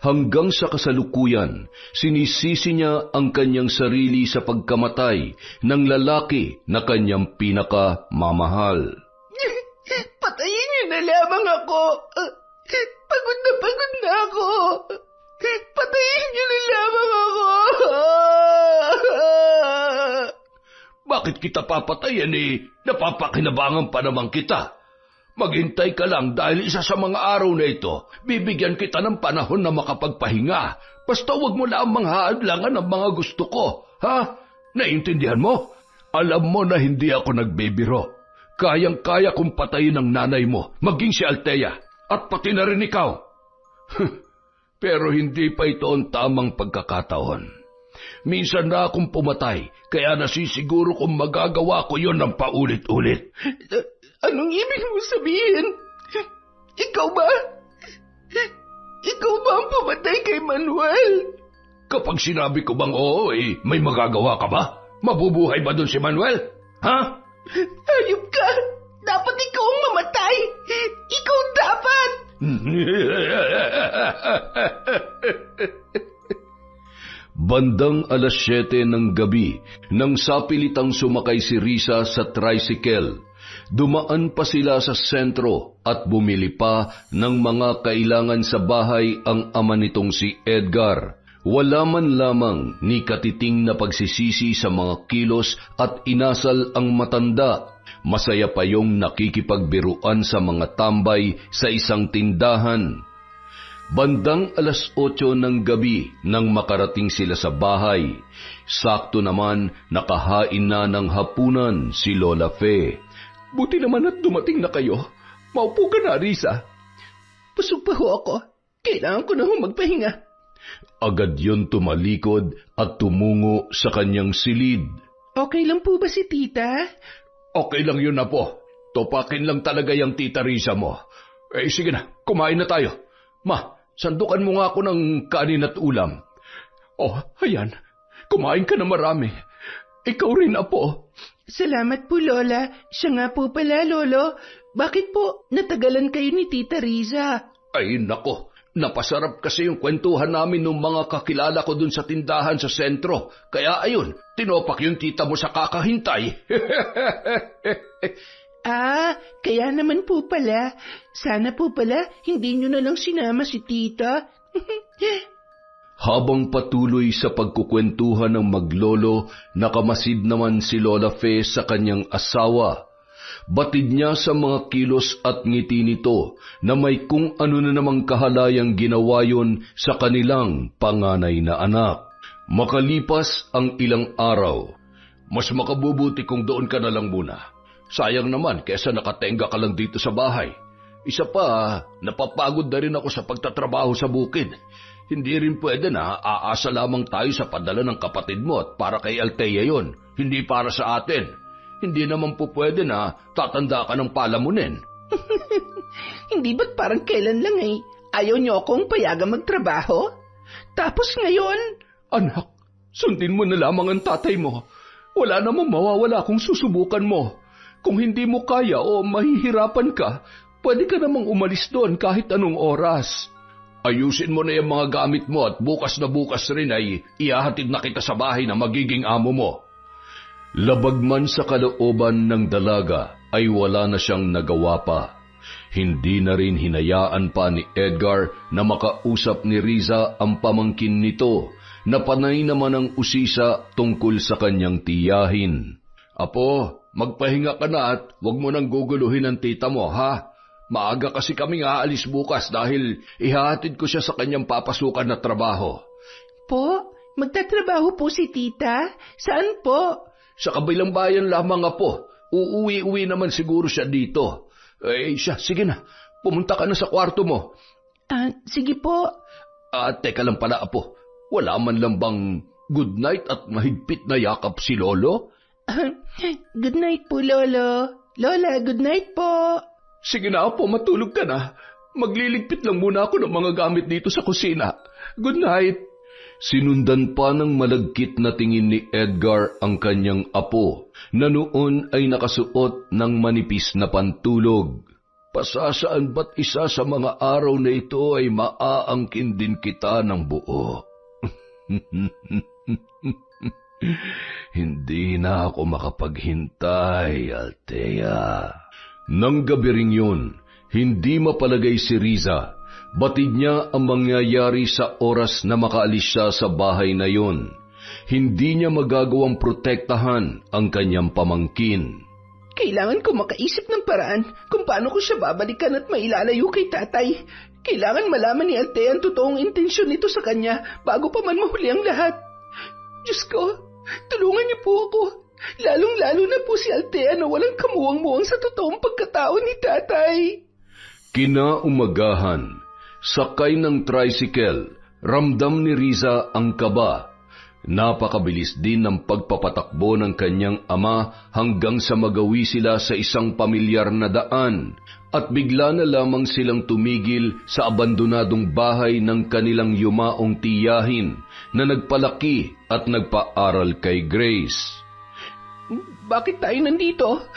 Hanggang sa kasalukuyan, sinisisi niya ang kanyang sarili sa pagkamatay ng lalaki na kanyang pinakamamahal. Patayin niyo na lamang ako. Pagod na ako. Patayin niyo na lamang ako. Bakit kita papatayan napapakinabangan pa naman kita? Maghintay ka lang dahil isa sa mga araw na ito, bibigyan kita ng panahon na makapagpahinga. Basta huwag mo lang manghaadlangan ang mga gusto ko, ha? Naiintindihan mo? Alam mo na hindi ako nagbibiro. Kayang-kaya kong patayin ang nanay mo, maging si Althea, at pati na rin ikaw. Pero hindi pa ito ang tamang pagkakataon. Minsan na akong pumatay, kaya nasisiguro kong magagawa ko yon ng paulit-ulit. Anong ibig mo sabihin? Ikaw ba? Ikaw ba ang pumatay kay Manuel? Kapag sinabi ko bang oo, may magagawa ka ba? Mabubuhay ba dun si Manuel? Ha? Hayop ka! Dapat ikaw ang mamatay! Ikaw dapat! Bandang 7:00 ng gabi, nang sapilitang sumakay si Risa sa tricycle, dumaan pa sila sa sentro at bumili pa ng mga kailangan sa bahay ang ama nitong si Edgar. Wala man lamang ni katiting na pagsisisi sa mga kilos at inasal ang matanda. Masaya pa yung nakikipagbiruan sa mga tambay sa isang tindahan. Bandang 8:00 ng gabi nang makarating sila sa bahay. Sakto naman nakahain na ng hapunan si Lola Fe. Buti naman at dumating na kayo. Maupo ka na, Risa. Busog pa ho ako. Kailangan ko na ho magpahinga. Agad yon tumalikod at tumungo sa kanyang silid. Okay lang po ba si tita? Okay lang yun, Apo. Topakin lang talaga yung tita Risa mo. Sige na, kumain na tayo. Ma, sandukan mo nga ako ng kanin at ulam. Oh, ayan. Kumain ka na marami. Ikaw rin, Apo. Salamat po, Lola. Siya nga po pala, Lolo. Bakit po natagalan kayo ni Tita Riza? Ay, nako. Napasarap kasi yung kwentuhan namin ng mga kakilala ko dun sa tindahan sa sentro. Kaya ayun, tinopak yung tita mo sa kakahintay. Kaya naman po pala. Sana po pala hindi nyo na lang sinama si tita. Habang patuloy sa pagkukwentuhan ng maglolo, nakamasid naman si Lola Fe sa kanyang asawa. Batid niya sa mga kilos at ngiti nito na may kung ano na namang kahalayang ginawa yon sa kanilang panganay na anak. Makalipas ang ilang araw, mas makabubuti kung doon ka na lang muna. Sayang naman kesa nakatenga ka lang dito sa bahay. Isa pa, napapagod na rin ako sa pagtatrabaho sa bukid. Hindi rin pwede na aasa lamang tayo sa padala ng kapatid mo at para kay Althea yon, hindi para sa atin. Hindi naman po pwede na tatanda ka ng palamunin. Hindi ba't parang kailan lang ayaw niyo akong payagang magtrabaho? Tapos ngayon? Anak, sundin mo na lamang ang tatay mo. Wala namang mawawala kung susubukan mo. Kung hindi mo kaya o mahihirapan ka, pwede ka namang umalis doon kahit anong oras. Ayusin mo na yung mga gamit mo at bukas na bukas rin ay ihahatid na kita sa bahay na magiging amo mo. Labag man sa kalooban ng dalaga ay wala na siyang nagawa pa. Hindi na rin hinayaan pa ni Edgar na makausap ni Riza ang pamangkin nito na panay naman ang usisa tungkol sa kanyang tiyahin. Apo, magpahinga ka na at huwag mo nang guguluhin ang tita mo, ha? Maaga kasi kaming aalis bukas dahil ihahatid ko siya sa kanyang papasukan na trabaho. Po? Magtatrabaho po si tita? Saan po? Sa kabilang bayan lamang, Apo. Uuwi-uwi naman siguro siya dito. Sige na. Pumunta ka na sa kwarto mo. Sige po. Teka lang pala, Apo. Wala man lang bang good night at mahigpit na yakap si Lolo? Good night po, Lolo. Lola, good night po. Sige na, Apo, matulog ka na. Magliligpit lang muna ako ng mga gamit dito sa kusina. Good night. Sinundan pa ng malagkit na tingin ni Edgar ang kanyang apo na noon ay nakasuot ng manipis na pantulog. Pasasaan ba't isa sa mga araw na ito ay maaangkin din kita ng buo? Hindi na ako makapaghintay, Althea. Nang gabi ring yun, hindi mapalagay si Riza. Batid niya ang mangyayari sa oras na makaalis siya sa bahay na yun. Hindi niya magagawang protektahan ang kanyang pamangkin. Kailangan ko makaisip ng paraan kung paano ko siya babalikan at mailalayo kay tatay. Kailangan malaman ni Althea ang totoong intensyon nito sa kanya bago pa man mahuli ang lahat. Diyos ko, tulungan niyo po ako. Lalong-lalo na po si Althea na walang kamuwang-muwang sa totoong pagkatao ni tatay. Kinaumagahan, sakay ng tricycle, ramdam ni Riza ang kaba. Napakabilis din ng pagpapatakbo ng kanyang ama hanggang sa magawi sila sa isang pamilyar na daan at bigla na lamang silang tumigil sa abandonadong bahay ng kanilang yumaong tiyahin na nagpalaki at nagpaaral kay Grace. Bakit tayo nandito?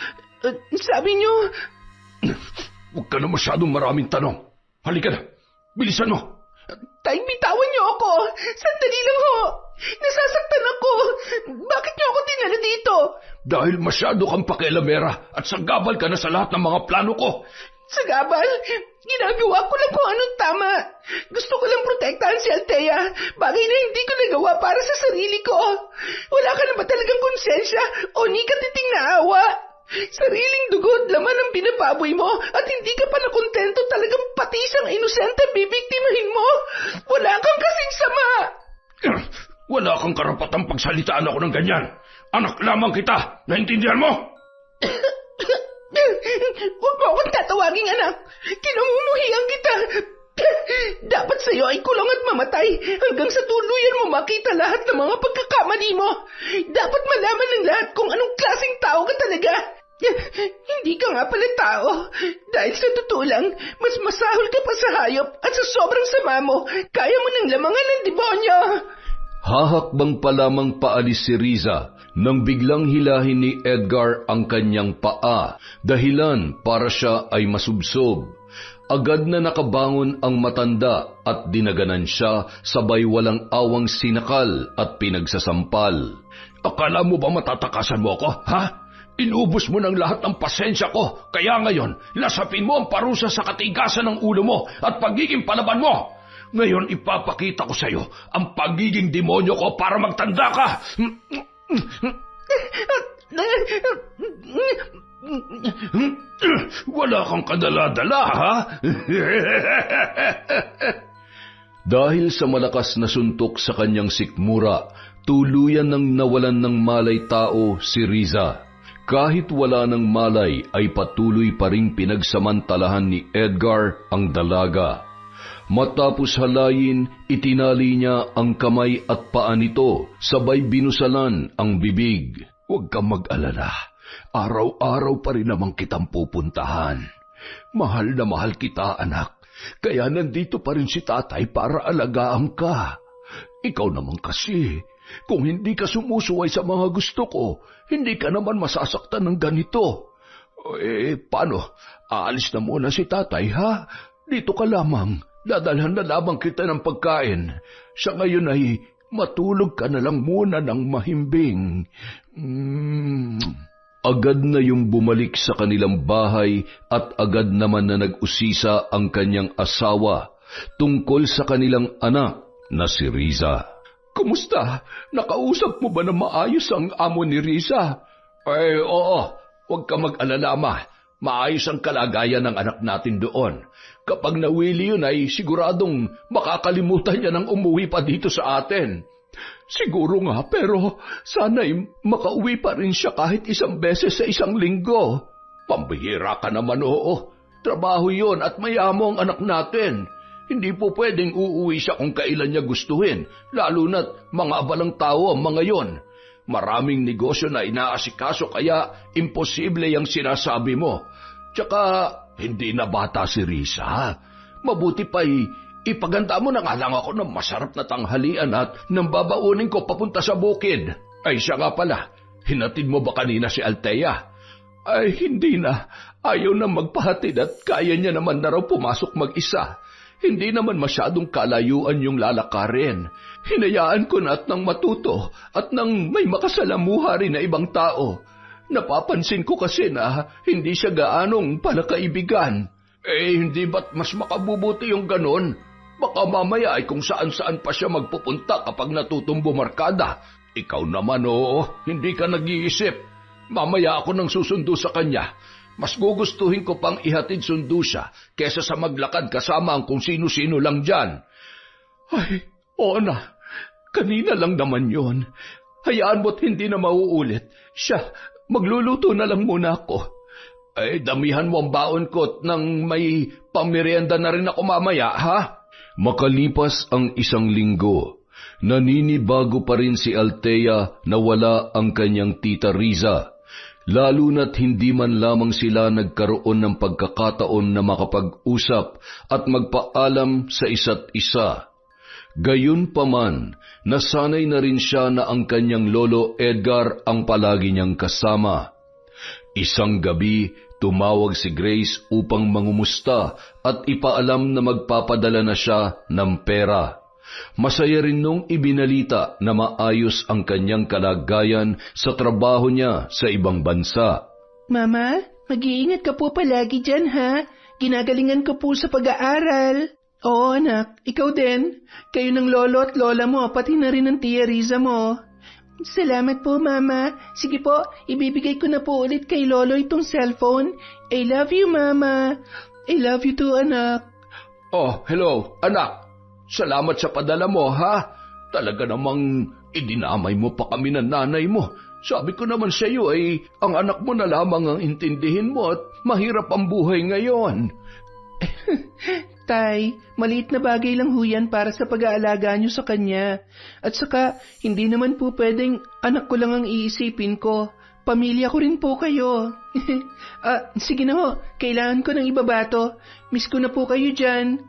Sabi niyo... Huwag ka na masyadong maraming tanong. Halika na, bilisan mo. Tay, bitawan niyo ako. Sandali lang ho. Nasasaktan ako. Bakit niyo ako dinala dito? Dahil masyado kang pakialamera at sagabal ka na sa lahat ng mga plano ko. Sagabal? Ginagawa ko lang kung anong tama. Gusto ko lang protektahan si Althea. Bagay na hindi ko nagawa para sa sarili ko. Wala ka na ba talagang konsensya o ni katiting na awa? Sariling dugo at laman ang binababoy mo at hindi ka pa nakontento, talagang pati isang inosente bibiktimahin mo. Wala kang kasing sama. Wala kang karapatang pagsalitaan ako ng ganyan. Anak lamang kita. Naintindihan mo? Huwag mo akong tatawaging anak. Kinamumuhian kita. Dapat sa'yo ay kulong at mamatay hanggang sa tuluyan mo makita lahat ng mga pagkakamali mo. Dapat malaman ng lahat kung anong klaseng tao ka talaga. Hindi ka nga pala tao. Dahil sa totoo lang, mas masahol ka pa sa hayop at sa sobrang sama mo, kaya mo nang lamangan ng demonyo. Hahakbang pa lamang paalis si Riza nang biglang hilahin ni Edgar ang kanyang paa, dahilan para siya ay masubsob. Agad na nakabangon ang matanda at dinaganan siya, sabay walang awang sinakal at pinagsasampal. Akala mo ba matatakasan mo ako, ha? Inubos mo ng lahat ng pasensya ko, kaya ngayon, lasapin mo ang parusa sa katigasan ng ulo mo at pagiging palaban mo. Ngayon ipapakita ko sa iyo ang pagiging demonyo ko para magtanda ka. Wala kang kadala-dala, ha? Dahil sa malakas na suntok sa kanyang sikmura, tuluyan nang nawalan ng malay tao si Riza. Kahit wala ng malay ay patuloy pa ring pinagsamantalahan ni Edgar ang dalaga. Matapos halayin, itinali niya ang kamay at paa nito, sabay binusalan ang bibig. Huwag kang mag-alala. Araw-araw pa rin naman kitang pupuntahan. Mahal na mahal kita, anak. Kaya nandito pa rin si tatay para alagaan ka. Ikaw naman kasi, kung hindi ka sumusuway sa mga gusto ko, hindi ka naman masasaktan ng ganito. Paano? Aalis na muna si tatay, ha? Dito ka lamang. Dadalhan na lamang kita ng pagkain. Sa ngayon ay matulog ka na lang muna ng mahimbing. Agad na yung bumalik sa kanilang bahay at agad naman na nag-usisa ang kanyang asawa tungkol sa kanilang anak na si Riza. Kumusta? Nakausap mo ba na maayos ang amo ni Riza? Oo. Huwag ka mag-alala, ma. Maayos ang kalagayan ng anak natin doon. Kapag nawili yun ay siguradong makakalimutan niya nang umuwi pa dito sa atin. Siguro nga, pero sana'y makauwi pa rin siya kahit isang beses sa isang linggo. Pambihira ka naman, oo. Trabaho yon at mayamo ang anak natin. Hindi po pwedeng uuwi siya kung kailan niya gustuhin, lalo na't mga abalang tao ang mga yon. Maraming negosyo na inaasikaso kaya imposible yung sinasabi mo. Tsaka hindi na bata si Riza. Mabuti pa'y ipaganda mo na nga lang ako ng masarap na tanghalian at nang babaunin ko papunta sa bukid. Ay siya nga pala, hinatid mo ba kanina si Althea? Ay hindi na, ayaw na magpahatid at kaya niya naman na raw pumasok mag-isa. Hindi naman masyadong kalayuan yung lalakarin. Hinayaan ko na at nang matuto at nang may makasalamuha rin na ibang tao. Napapansin ko kasi na hindi siya gaanong palakaibigan. Hindi ba't mas makabubuti yung ganon? Baka mamaya ay kung saan-saan pa siya magpupunta kapag natutong bumarkada. Ikaw naman hindi ka nag-iisip. Mamaya ako nang susundo sa kanya. Mas gugustuhin ko pang ihatid sundo siya kesa sa maglakad kasama ang kung sino-sino lang dyan. Ay, oo na. Kanina lang naman yon. Hayaan mo't hindi na mauulit. Siya, magluluto na lang muna ako. Ay, damihan mo ang baon ko nang may pamerienda na rin ako mamaya, ha? Makalipas ang isang linggo, naninibago pa rin si Althea na wala ang kanyang tita Riza, lalo na't hindi man lamang sila nagkaroon ng pagkakataon na makapag-usap at magpaalam sa isa't isa. Gayunpaman, nasanay na rin siya na ang kanyang lolo Edgar ang palagi niyang kasama. Isang gabi, tumawag si Grace upang mangumusta at ipaalam na magpapadala na siya ng pera. Masaya rin nung ibinalita na maayos ang kanyang kalagayan sa trabaho niya sa ibang bansa. Mama, mag-iingat ka po palagi dyan, ha? Ginagalingan ko po sa pag-aaral. Oo, anak. Ikaw din. Kayo ng lolo at lola mo, pati na rin ng tiya Riza mo. Salamat po, Mama. Sige po, ibibigay ko na po ulit kay Lolo itong cellphone. I love you, Mama. I love you too, anak. Oh, hello, anak. Salamat sa padala mo, ha? Talaga namang idinamay mo pa kami ng nanay mo. Sabi ko naman sa iyo ay ang anak mo na lamang ang intindihin mo at mahirap ang buhay ngayon. Tay, maliit na bagay lang ho yan para sa pag-aalaga niyo sa kanya. At saka, hindi naman po pwedeng anak ko lang ang iisipin ko. Pamilya ko rin po kayo. Sige na ho, kailangan ko ng ibabato. Miss ko na po kayo dyan.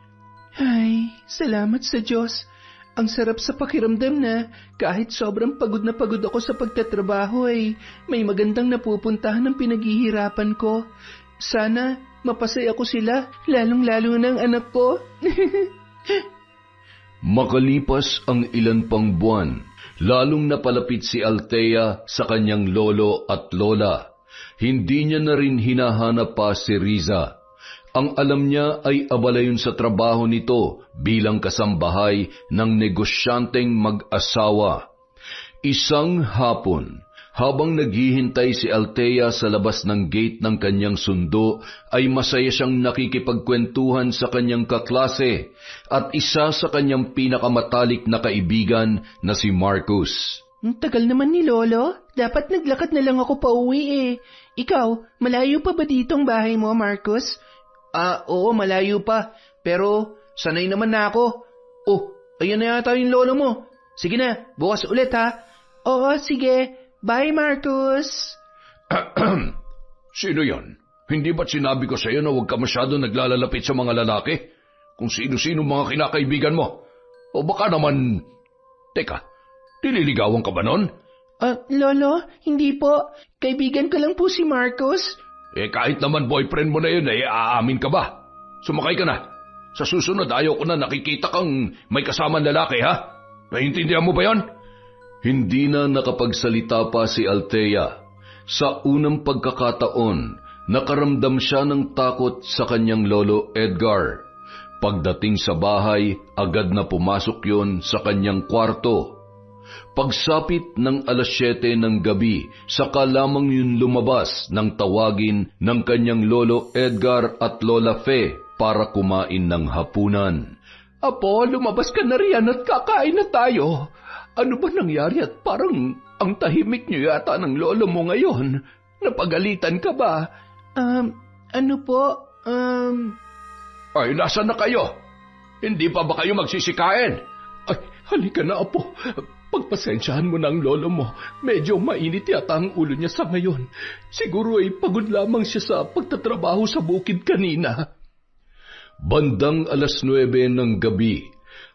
Ay, salamat sa Diyos. Ang sarap sa pakiramdam na kahit sobrang pagod na pagod ako sa pagtatrabaho ay may magandang napupuntahan ng pinaghihirapan ko. Sana mapasaya ko sila, lalong-lalo ng anak ko. Makalipas ang ilan pang buwan, lalong napalapit si Althea sa kanyang lolo at lola. Hindi niya na rin hinahanap pa si Riza. Ang alam niya ay abala yun sa trabaho nito bilang kasambahay ng negosyanteng mag-asawa. Isang hapon, habang naghihintay si Althea sa labas ng gate ng kanyang sundo, ay masaya siyang nakikipagkwentuhan sa kanyang kaklase at isa sa kanyang pinakamatalik na kaibigan na si Marcus. Ang tagal naman ni Lolo. Dapat naglakad na lang ako pauwi eh. Ikaw, malayo pa ba dito ang bahay mo, Marcus? Oo, malayo pa. Pero sanay naman na ako. Oh, ayan na yata yung lolo mo. Sige na, bukas ulit ha. Oo, sige. Bye, Marcus. Sino yon? Hindi ba't sinabi ko sa iyo na huwag ka masyado naglalalapit sa mga lalaki? Kung sino-sino mga kinakaibigan mo. O baka naman... Teka, nililigawan ka ba nun? Lolo, hindi po. Kaibigan ko lang po si Marcus. Kahit naman boyfriend mo na yun, aamin ka ba? Sumakay ka na. Sa susunod, ayaw ko na nakikita kang may kasamang lalaki, ha? Naiintindihan mo ba yon? Hindi na nakapagsalita pa si Althea. Sa unang pagkakataon, nakaramdam siya ng takot sa kanyang lolo Edgar. Pagdating sa bahay, agad na pumasok yon sa kanyang kwarto. Pagsapit ng 7:00 ng gabi, saka lamang yun lumabas nang tawagin ng kanyang lolo Edgar at lola Fe para kumain ng hapunan. Apo, lumabas ka na riyan at kakain na tayo. Ano ba nangyari at parang ang tahimik niyo yata ng lolo mo ngayon? Napagalitan ka ba? Ano po? Ay, nasaan na kayo? Hindi pa ba kayo magsisikain? Ay, halika na, Apo. Pagpasensyahan mo na ang lolo mo. Medyo mainit yata ang ulo niya sa ngayon. Siguro ay pagod lamang siya sa pagtatrabaho sa bukid kanina. Bandang 9:00 ng gabi,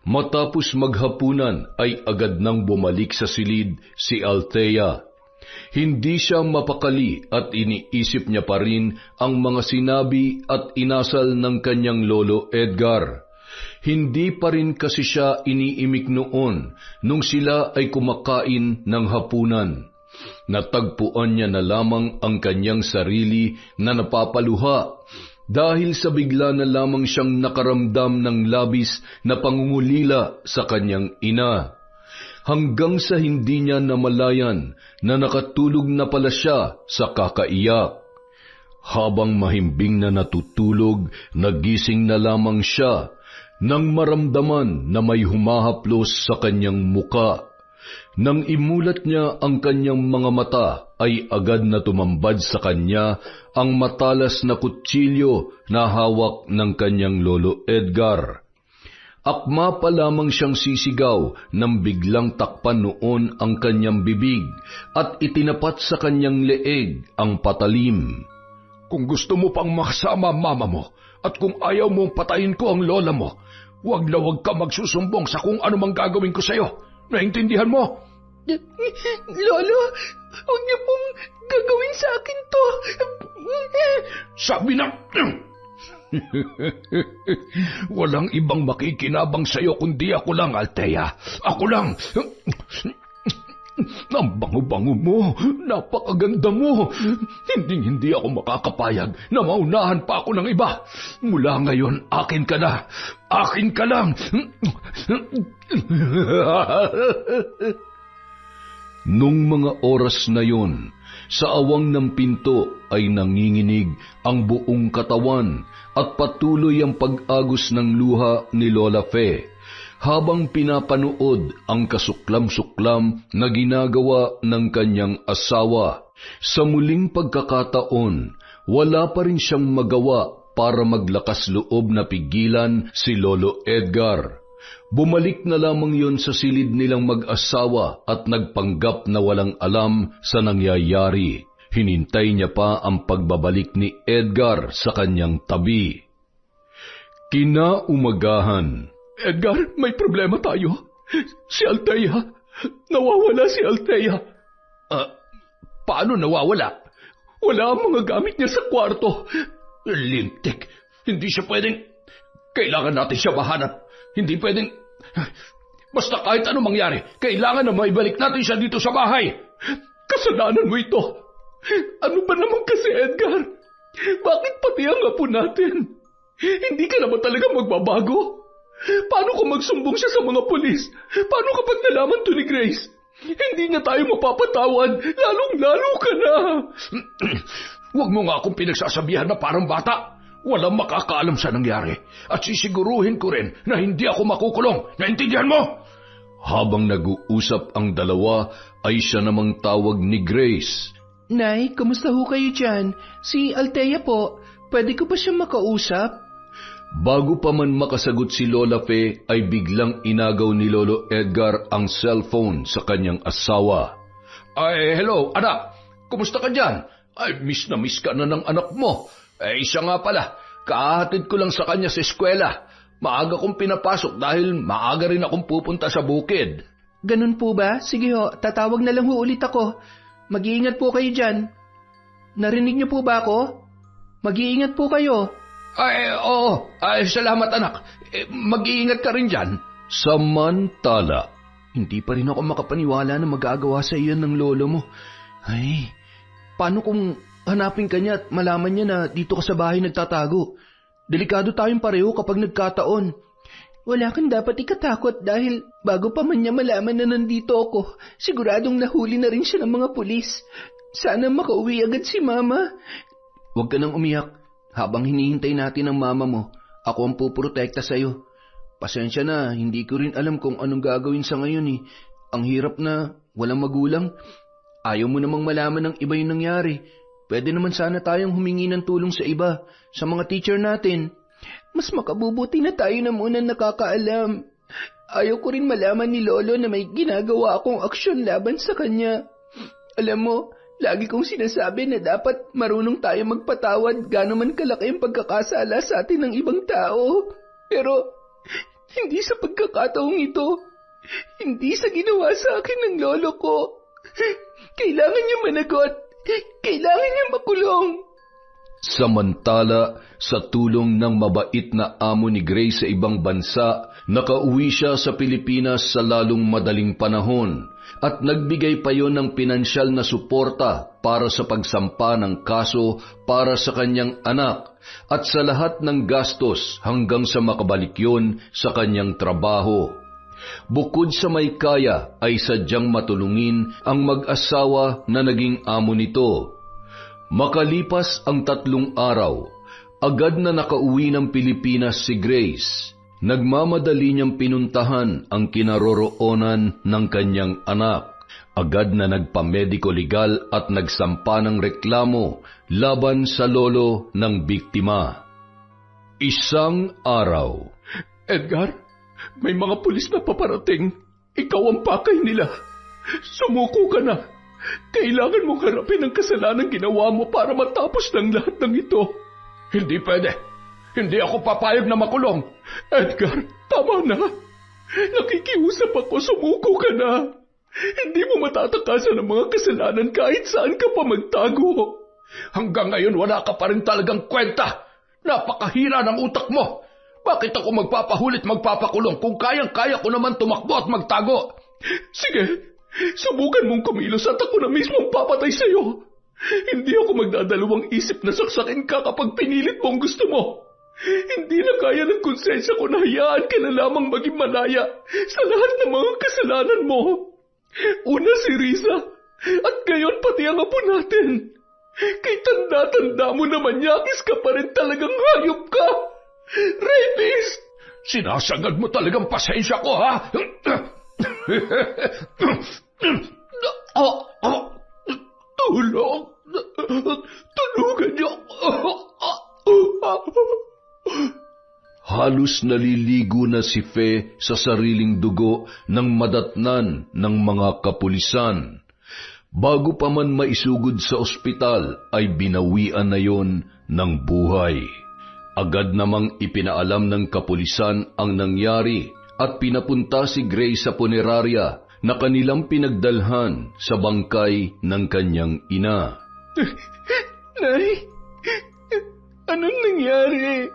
matapos maghapunan ay agad nang bumalik sa silid si Althea. Hindi siya mapakali at iniisip niya pa rin ang mga sinabi at inasal ng kanyang lolo Edgar. Hindi pa rin kasi siya iniimik noon nung sila ay kumakain ng hapunan. Natagpuan niya na lamang ang kanyang sarili na napapaluha dahil sa bigla na lamang siyang nakaramdam ng labis na pangungulila sa kanyang ina. Hanggang sa hindi niya namalayan na nakatulog na pala siya sa kakaiyak. Habang mahimbing na natutulog, nagising na lamang siya nang maramdaman na may humahaplos sa kanyang muka. Nang imulat niya ang kanyang mga mata, ay agad na tumambad sa kanya ang matalas na kutsilyo na hawak ng kanyang lolo Edgar. Akma pa lamang siyang sisigaw nang biglang takpan noon ang kanyang bibig at itinapat sa kanyang leeg ang patalim. Kung gusto mo pang makasama mama mo at kung ayaw mong patayin ko ang lola mo, huwag na huwag ka magsusumbong sa kung ano mang gagawin ko sa'yo. Naintindihan mo? Lolo, huwag niyo pong gagawin sa akin to. Sabi na... Walang ibang makikinabang sa'yo kundi ako lang, Althea. Ako lang. Ang bango-bango mo, napakaganda mo. Hindi ako makakapayag na maunahan pa ako ng iba. Mula ngayon, akin ka na. Akin ka lang. Nung mga oras na yon, sa awang ng pinto ay nanginginig ang buong katawan at patuloy ang pag-agos ng luha ni Lola Fe habang pinapanood ang kasuklam-suklam na ginagawa ng kanyang asawa. Sa muling pagkakataon, wala pa rin siyang magawa para maglakas loob na pigilan si Lolo Edgar. Bumalik na lamang yon sa silid nilang mag-asawa at nagpanggap na walang alam sa nangyayari. Hinintay niya pa ang pagbabalik ni Edgar sa kanyang tabi. Kinaumagahan. Edgar, may problema tayo. Si Althea. Nawawala si Althea. Paano nawawala? Wala ang mga gamit niya sa kwarto. Lintik. Hindi siya pwedeng... Kailangan natin siya mahanap. Hindi pwedeng... Basta kahit anong mangyari, kailangan na maibalik natin siya dito sa bahay. Kasalanan mo ito. Ano ba naman kasi, Edgar? Bakit pati ang apo natin? Hindi ka naman talaga magbabago? Paano kung magsumbong siya sa mga pulis? Paano kapag nalaman to ni Grace? Hindi na tayo mapapatawad. Lalong-lalo ka na. Huwag mo nga akong pinagsasabihan na parang bata. Walang makakaalam sa nangyari. At sisiguruhin ko rin na hindi ako makukulong. Naintindihan mo? Habang nag-uusap ang dalawa, ay siya namang tawag ni Grace. Nay, kumusta ho kayo dyan? Si Althea po, pwede ko ba siyang makausap? Bago pa man makasagot si Lola Fe, ay biglang inagaw ni Lolo Edgar ang cellphone sa kanyang asawa. Ay, hello, anak. Kumusta ka dyan? Ay, miss na miss ka na ng anak mo. Siya nga pala, kahatid ko lang sa kanya sa eskwela. Maaga kong pinapasok dahil maaga rin akong pupunta sa bukid. Ganun po ba? Sige ho, tatawag na lang ho ulit ako. Mag-iingat po kayo dyan. Narinig niyo po ba ako? Mag-iingat po kayo. Oo. Salamat anak. Mag-iingat ka rin dyan. Samantala, hindi pa rin ako makapaniwala na magagawa sa iyan ng lolo mo. Ay, paano kung hanapin ka niya at malaman niya na dito ka sa bahay nagtatago? Delikado tayong pareho kapag nagkataon. Wala kang dapat ikatakot dahil bago pa man niya malaman na nandito ako, siguradong nahuli na rin siya ng mga pulis. Sana makauwi agad si Mama. Huwag ka nang umiyak. Habang hinihintay natin ang mama mo, ako ang puprotekta sa'yo. Pasensya na, hindi ko rin alam kung anong gagawin sa ngayon eh. Ang hirap na walang magulang. Ayaw mo namang malaman ng iba yung nangyari. Pwede naman sana tayong humingi ng tulong sa iba, sa mga teacher natin. Mas makabubuti na tayo na muna nakakaalam. Ayaw ko rin malaman ni Lolo na may ginagawa akong aksyon laban sa kanya. Alam mo, lagi kong sinasabi na dapat marunong tayo magpatawad gaano man kalaki ang pagkakasala sa atin ng ibang tao. Pero, hindi sa pagkakataong ito. Hindi sa ginawa sa akin ng lolo ko. Kailangan niya managot. Kailangan niya makulong. samantala sa tulong ng mabait na amo ni Grace sa ibang bansa, nakauwi siya sa Pilipinas sa lalong madaling panahon at nagbigay pa yon ng pinansyal na suporta para sa pagsampa ng kaso para sa kanyang anak at sa lahat ng gastos hanggang sa makabalik yon sa kanyang trabaho. Bukod sa may kaya ay sadyang matulungin ang mag-asawa na naging amo nito. Makalipas ang 3 araw, agad na nakauwi ng Pilipinas si Grace. Nagmamadali niyang pinuntahan ang kinaroroonan ng kanyang anak. Agad na nagpamediko legal at nagsampa ng reklamo laban sa lolo ng biktima. Isang araw. Edgar, may mga pulis na paparating. Ikaw ang pakay nila. Sumuko ka na. Kailangan mong harapin ang kasalanan ginawa mo para matapos ng lahat ng ito. Hindi pwede. Hindi ako papayag na makulong. Edgar, tama na. Nakikiusap ako, sumuko ka na. Hindi mo matatakasan ang mga kasalanan kahit saan ka pa magtago. Hanggang ngayon wala ka pa rin talagang kwenta. Napakahira ng utak mo. Bakit ako magpapahulit magpapakulong kung kayang-kaya ko naman tumakbo at magtago? Sige, subukan mong kumilos at ako na mismo ang papatay sa'yo. Hindi ako magdadalawang isip na saksakin ka kapag pinilit mo ang gusto mo. Hindi na kaya ng konsensya ko na hayaan ka na lamang maging malaya sa lahat ng mga kasalanan mo. Una si Riza, at ngayon pati ang apo natin. Kay tanda-tanda mo naman, yakis ka pa rin, talagang hayop ka. Rapist! Sinasagad mo talagang pasensya ko, ha? Tulong! Tulungan niyo! Halos naliligo na si Fe sa sariling dugo nang madatnan ng mga kapulisan. Bago pa man maisugod sa ospital ay binawian na yon ng buhay. Agad namang ipinaalam ng kapulisan ang nangyari at pinapunta si Grace sa punerarya na kanilang pinagdalhan sa bangkay ng kanyang ina. Nay, anong nangyari?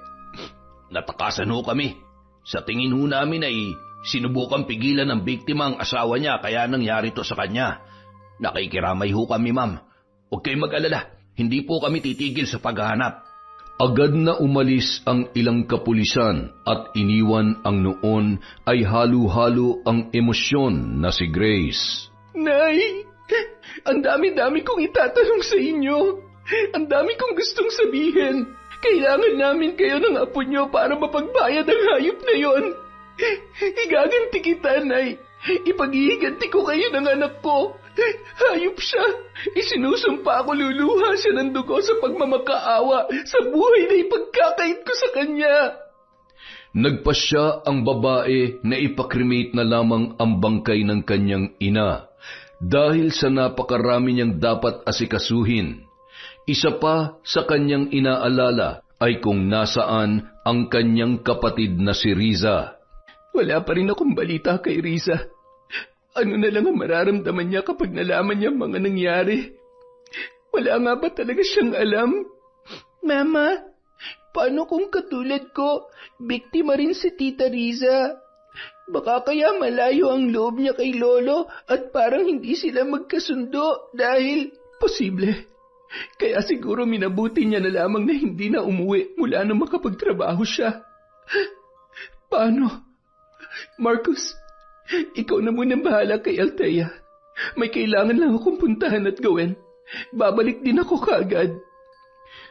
Natakasan ho kami. Sa tingin ho namin ay sinubukan pigilan ng biktima ang asawa niya kaya nangyari to sa kanya. Nakikiramay ho kami, ma'am. Huwag kayong mag-alala. Hindi po kami titigil sa paghahanap. Agad na umalis ang ilang kapulisan at iniwan ang noon ay halo-halo ang emosyon na si Grace. Nay, ang dami-dami kong itatanong sa inyo. Ang dami kong gustong sabihin. Kailangan namin kayo ng apo nyo para mapagbayad ang hayop na yon. Igaganti kita, Nay. Ipaghihiganti ko kayo ng anak ko. Hayop siya. Isinusumpa ko luluha siya ng dugo sa pagmamakaawa sa buhay na ipagkakait ko sa kanya. Nagpasya ang babae na ipakremate na lamang ang bangkay ng kanyang ina dahil sa napakarami niyang dapat asikasuhin. Isa pa sa kanyang inaalala ay kung nasaan ang kanyang kapatid na si Riza. Wala pa rin akong balita kay Riza. Ano na lang ang mararamdaman niya kapag nalaman niya mga nangyari? Wala nga ba talaga siyang alam? Mama, paano kung katulad ko, biktima rin si Tita Riza? Baka kaya malayo ang loob niya kay Lolo at parang hindi sila magkasundo dahil posible. Kaya siguro minabuti niya na lamang na hindi na umuwi mula nang makapagtrabaho siya. Paano? Marcus, ikaw na muna bahala kay Althea. May kailangan lang akong puntahan at gawin. Babalik din ako kaagad.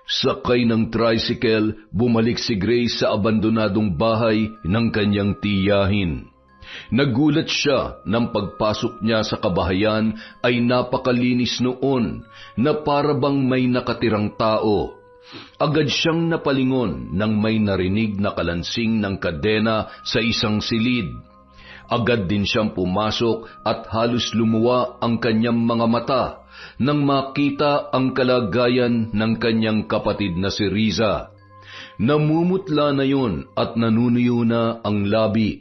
Sakay ng tricycle, bumalik si Grace sa abandonadong bahay ng kanyang tiyahin. Nagulat siya nang pagpasok niya sa kabahayan ay napakalinis noon na para bang may nakatirang tao. Agad siyang napalingon nang may narinig na kalansing ng kadena sa isang silid. Agad din siyang pumasok at halos lumuwa ang kanyang mga mata nang makita ang kalagayan ng kanyang kapatid na si Riza. Namumutla na yon at nanunuyo na ang labi.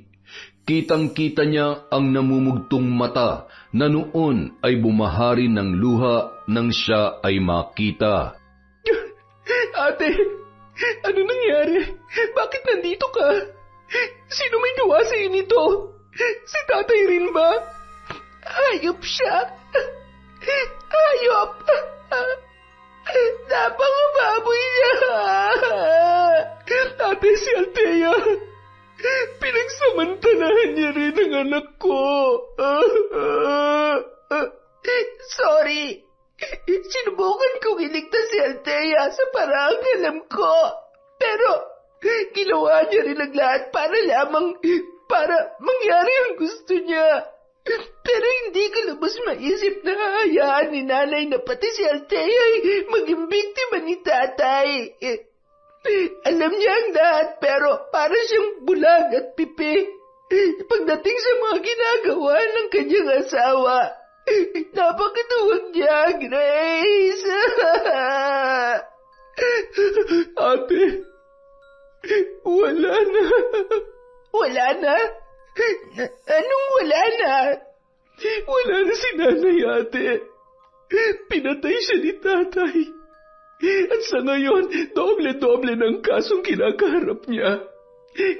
Kitang-kita niya ang namumugtong mata na noon ay bumahari ng luha nang siya ay makita. Ate, ano nangyari? Bakit nandito ka? Sino may gawa sa iyo nito? Si tatay rin ba? Hayop siya. Hayop. Napangababoy niya. Ate, si Althea. Pinagsamantanahan niya rin ang anak ko. Sorry. Sinubukan kong iligtas si Althea sa paraang alam ko. Pero ginawa niya rin ang lahat para mangyari ang gusto niya. Pero hindi ko lubos maisip na hahayaan ni nanay na pati si Althea ay maging biktima ni tatay. Alam niya ang lahat pero para siyang bulag at pipi. Pagdating sa mga ginagawa ng kanyang asawa, napakatuwag niya, Grace. Ate, wala na. Wala na? Anong wala na? Wala na si nanay, ate. Pinatay siya ni tatay. At sa ngayon, doble-doble ng kasong kinakaharap niya.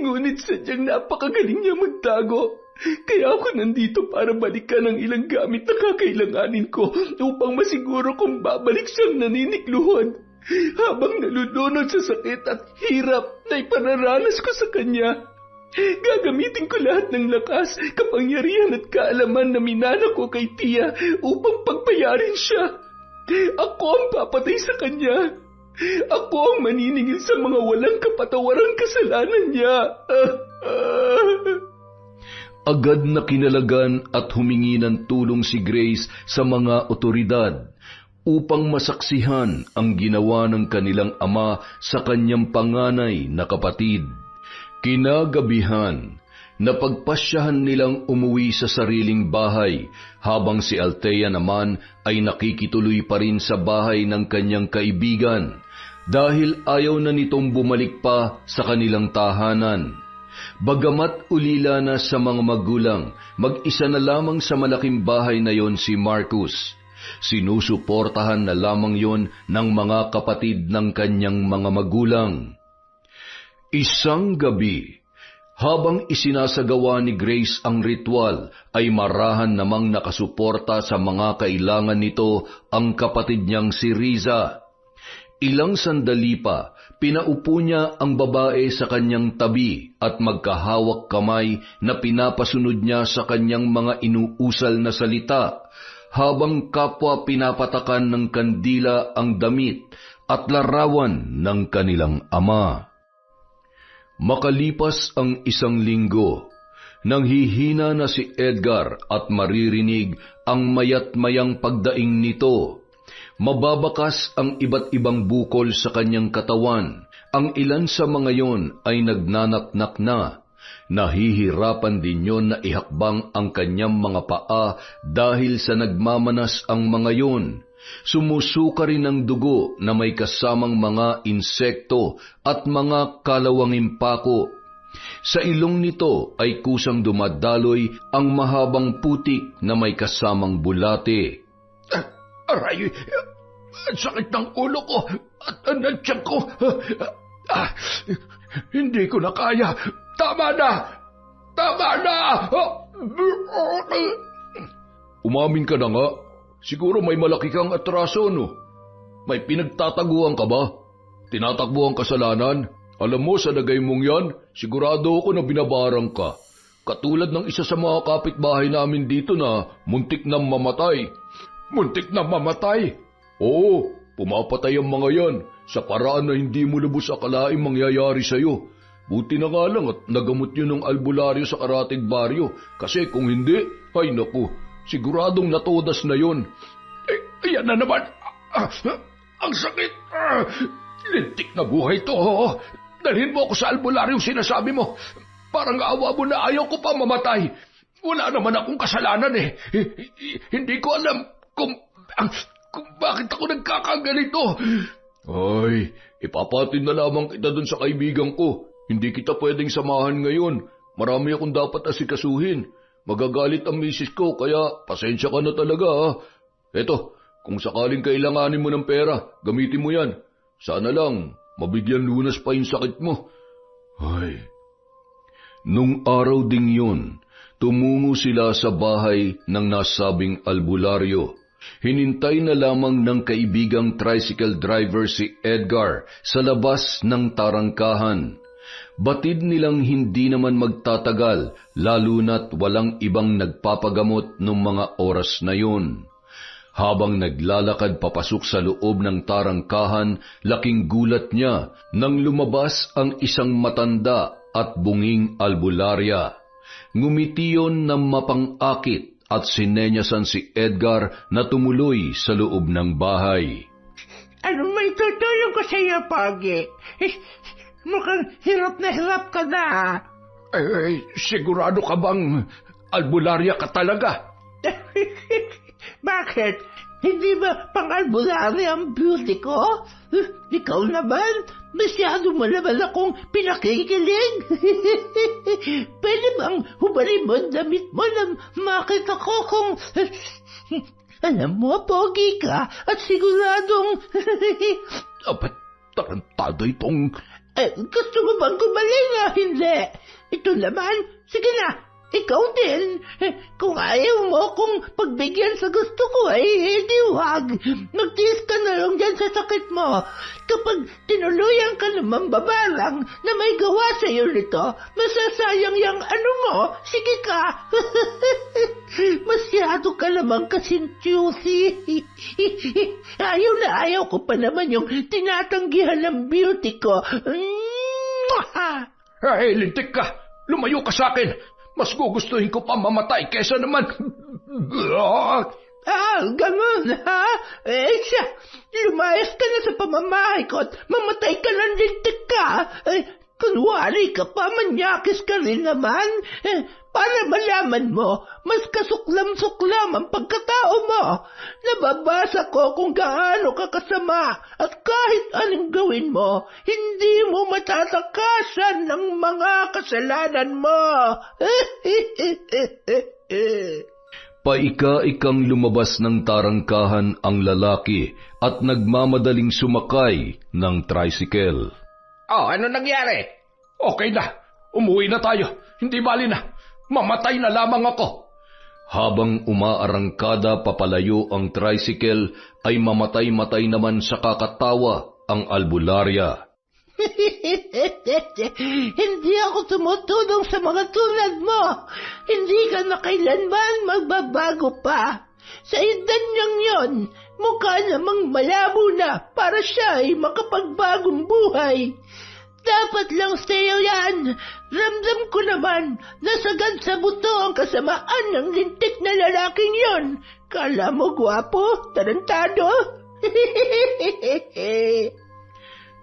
Ngunit sadyang napakagaling niya magtago. Kaya ako nandito para balikan ang ilang gamit na kakailanganin ko upang masiguro kung babalik siyang naninikluhod. Habang nalulunod sa sakit at hirap na ipanaranas ko sa kanya. Gagamitin ko lahat ng lakas, kapangyarihan at kaalaman na minana ko kay Tia upang pagbayarin siya. Ako ang papatay sa kanya. Ako ang maniningil sa mga walang kapatawarang kasalanan niya. Agad na kinalagan at humingi ng tulong si Grace sa mga otoridad upang masaksihan ang ginawa ng kanilang ama sa kanyang panganay na kapatid. Kinagabihan, napagpasyahan nilang umuwi sa sariling bahay habang si Althea naman ay nakikituloy pa rin sa bahay ng kanyang kaibigan dahil ayaw na nitong bumalik pa sa kanilang tahanan. Bagamat ulila na sa mga magulang, mag-isa na lamang sa malaking bahay na yon si Marcus. Sinusuportahan na lamang yon ng mga kapatid ng kanyang mga magulang. Isang gabi, habang isinasagawa ni Grace ang ritual, ay marahan namang nakasuporta sa mga kailangan nito ang kapatid niyang si Riza. Ilang sandali pa, pinaupo niya ang babae sa kanyang tabi at magkahawak kamay na pinapasunod niya sa kanyang mga inuusal na salita, habang kapwa pinapatakan ng kandila ang damit at larawan ng kanilang ama. Makalipas ang isang linggo, nang hihina na si Edgar at maririnig ang mayat-mayang pagdaing nito, mababakas ang iba't ibang bukol sa kanyang katawan. Ang ilan sa mga yon ay nagnanaknak na. Nahihirapan din yon na ihakbang ang kanyang mga paa dahil sa nagmamanas ang mga yon. Sumusuka rin ang dugo na may kasamang mga insekto at mga kalawanging pako. Sa ilong nito ay kusang dumadaloy ang mahabang putik na may kasamang bulate. Aray, ang sakit ng ulo ko at ang tiyan ko. Hindi ko na kaya. Tama na! Tama na! Umamin ka na nga. Siguro may malaki kang atraso, no? May pinagtataguan ka ba? Tinatakbo ang kasalanan? Alam mo, sa lagay mong yan, sigurado ako na binabarang ka. Katulad ng isa sa mga kapitbahay namin dito na muntik na mamatay. Muntik na mamatay? Oo, pumapatay ang mga yan sa paraan na hindi mo lubos akalaing mangyayari sa'yo. Buti na nga lang at nagamot yun ng albularyo sa karatig baryo, kasi kung hindi, ay naku, siguradong natodas na yun. Yan na naman. Ang sakit. Lintik na buhay to. Dalhin mo ako sa albularyong sinasabi mo. Parang awa mo na ayaw ko pa mamatay. Wala naman akong kasalanan eh. Hindi ko alam kung bakit ako nagkakaganito. Ay, ipapatid na lamang kita dun sa kaibigan ko. Hindi kita pwedeng samahan ngayon. Marami akong dapat asikasuhin. Magagalit ang misis ko, kaya pasensya ka na talaga ha. Eto, kung sakaling kailanganin mo ng pera, gamitin mo yan. Sana lang, mabigyan lunas pa yung sakit mo. Ay. Nung araw ding yun, tumungo sila sa bahay ng nasabing albularyo. Hinintay na lamang ng kaibigang tricycle driver si Edgar sa labas ng tarangkahan. Batid nilang hindi naman magtatagal, lalo na't walang ibang nagpapagamot nung mga oras na yun. Habang naglalakad papasok sa loob ng tarangkahan, laking gulat niya nang lumabas ang isang matanda at bunging albularya. Ngumiti yun ng mapang-akit at sinenyasan si Edgar na tumuloy sa loob ng bahay. Ano may tutulong ko sa iyo, Pogi? Mukhang hirap ka na. Sigurado ka bang albularya ka talaga? Bakit? Hindi ba pang-albularya ang beauty ko? Ikaw naman, masyado mo naman akong pinakikilig. Pwede bang hubarin mo ang damit mo nang makita ko kung... Alam mo, pogi ka at siguradong... Dapat tarantado itong... gusto mo bang gumaling na hindi? Ito naman, sige na, ikaw din. Kung ayaw mo kung pagbigyan sa gusto ko di wag. Magtiis ka na lang dyan sa sakit mo. Kapag tinuluyan ka naman babalang na may gawa sa'yo nito, masasayang yung ano mo, sige ka. Masyado ka naman kasing juicy. Ayaw na ayaw ko pa naman yung tinatanggihan ng beauty ko. Hey, lintik ka! Lumayo ka sa akin! Mas gugustuhin ko pa mamatay kesa naman... Ganun, ha? Siya, lumayas ka na sa pamamahay ko at mamatay ka ng lintik ka. Kunwari ka pa, manyakis ka rin naman. Para malaman mo, mas kasuklam-suklam ang pagkatao mo. Nababasa ko kung gaano ka kasama at kahit anong gawin mo, hindi mo matatakasan ng mga kasalanan mo. Paika-ikang lumabas ng tarangkahan ang lalaki at nagmamadaling sumakay ng tricycle. Ano nangyari? Okay na, umuwi na tayo. Hindi bali na. Mamatay na lamang ako. Habang umaarangkada papalayo ang tricycle, ay mamatay-matay naman sa kakatawa ang albularya. Hindi ako tumutulong sa mga tulad mo. Hindi ka na kailanman magbabago pa. Sa edad niyang yon, mukha namang malabo na para siya ay makapagbagong buhay. Dapat lang sa'yo yan. Ramdam ko naman na sagad sa buto ang kasamaan ng lintik na lalaking yon. Kala mo gwapo, tarantado?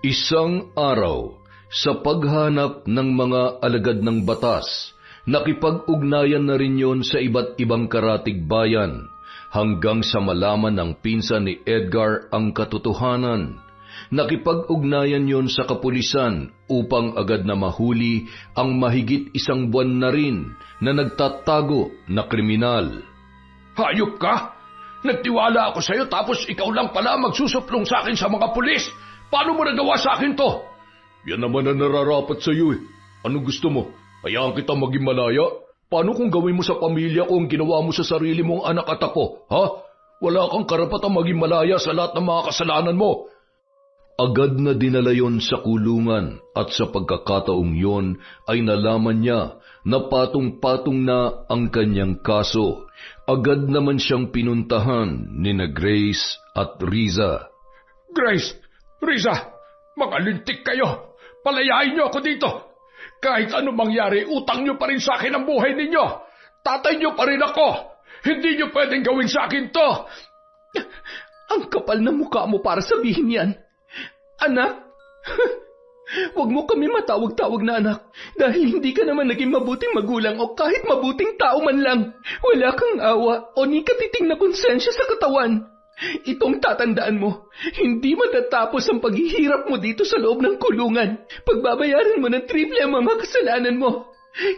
Isang araw, sa paghanap ng mga alagad ng batas, nakipag-ugnayan na rin yon sa iba't ibang karatig bayan, hanggang sa malaman ng pinsan ni Edgar ang katotohanan. Nakipag-ugnayan yon sa kapulisan upang agad na mahuli ang mahigit 1 buwan na rin na nagtatago na kriminal. Hayop ka! Nagtiwala ako sa'yo tapos ikaw lang pala magsusuplong sa akin sa mga pulis. Paano mo nagawa sa akin to? Yan naman ang nararapat sa'yo eh. Ano gusto mo? Hayaan kita maging malaya? Paano kung gawin mo sa pamilya ko ang ginawa mo sa sarili mong anak at ako? Ha? Wala kang karapatang maging malaya sa lahat ng mga kasalanan mo. Agad na dinala yon sa kulungan at sa pagkakataong yon ay nalaman niya na patong-patong na ang kanyang kaso. Agad naman siyang pinuntahan ni na Grace at Riza. Grace! Riza! Mga lintik kayo! Palayain niyo ako dito! Kahit ano mangyari, utang niyo pa rin sa akin ang buhay ninyo! Tatay niyo pa rin ako! Hindi niyo pwedeng gawin sa akin to! Ang kapal na mukha mo para sabihin yan. Anak? Huwag mo kami matawag-tawag na anak dahil hindi ka naman naging mabuting magulang o kahit mabuting tao man lang. Wala kang awa o ni katiting na konsensya sa katawan. Itong tatandaan mo, hindi matatapos ang paghihirap mo dito sa loob ng kulungan. Pagbabayaran mo ng triple ang mga kasalanan mo.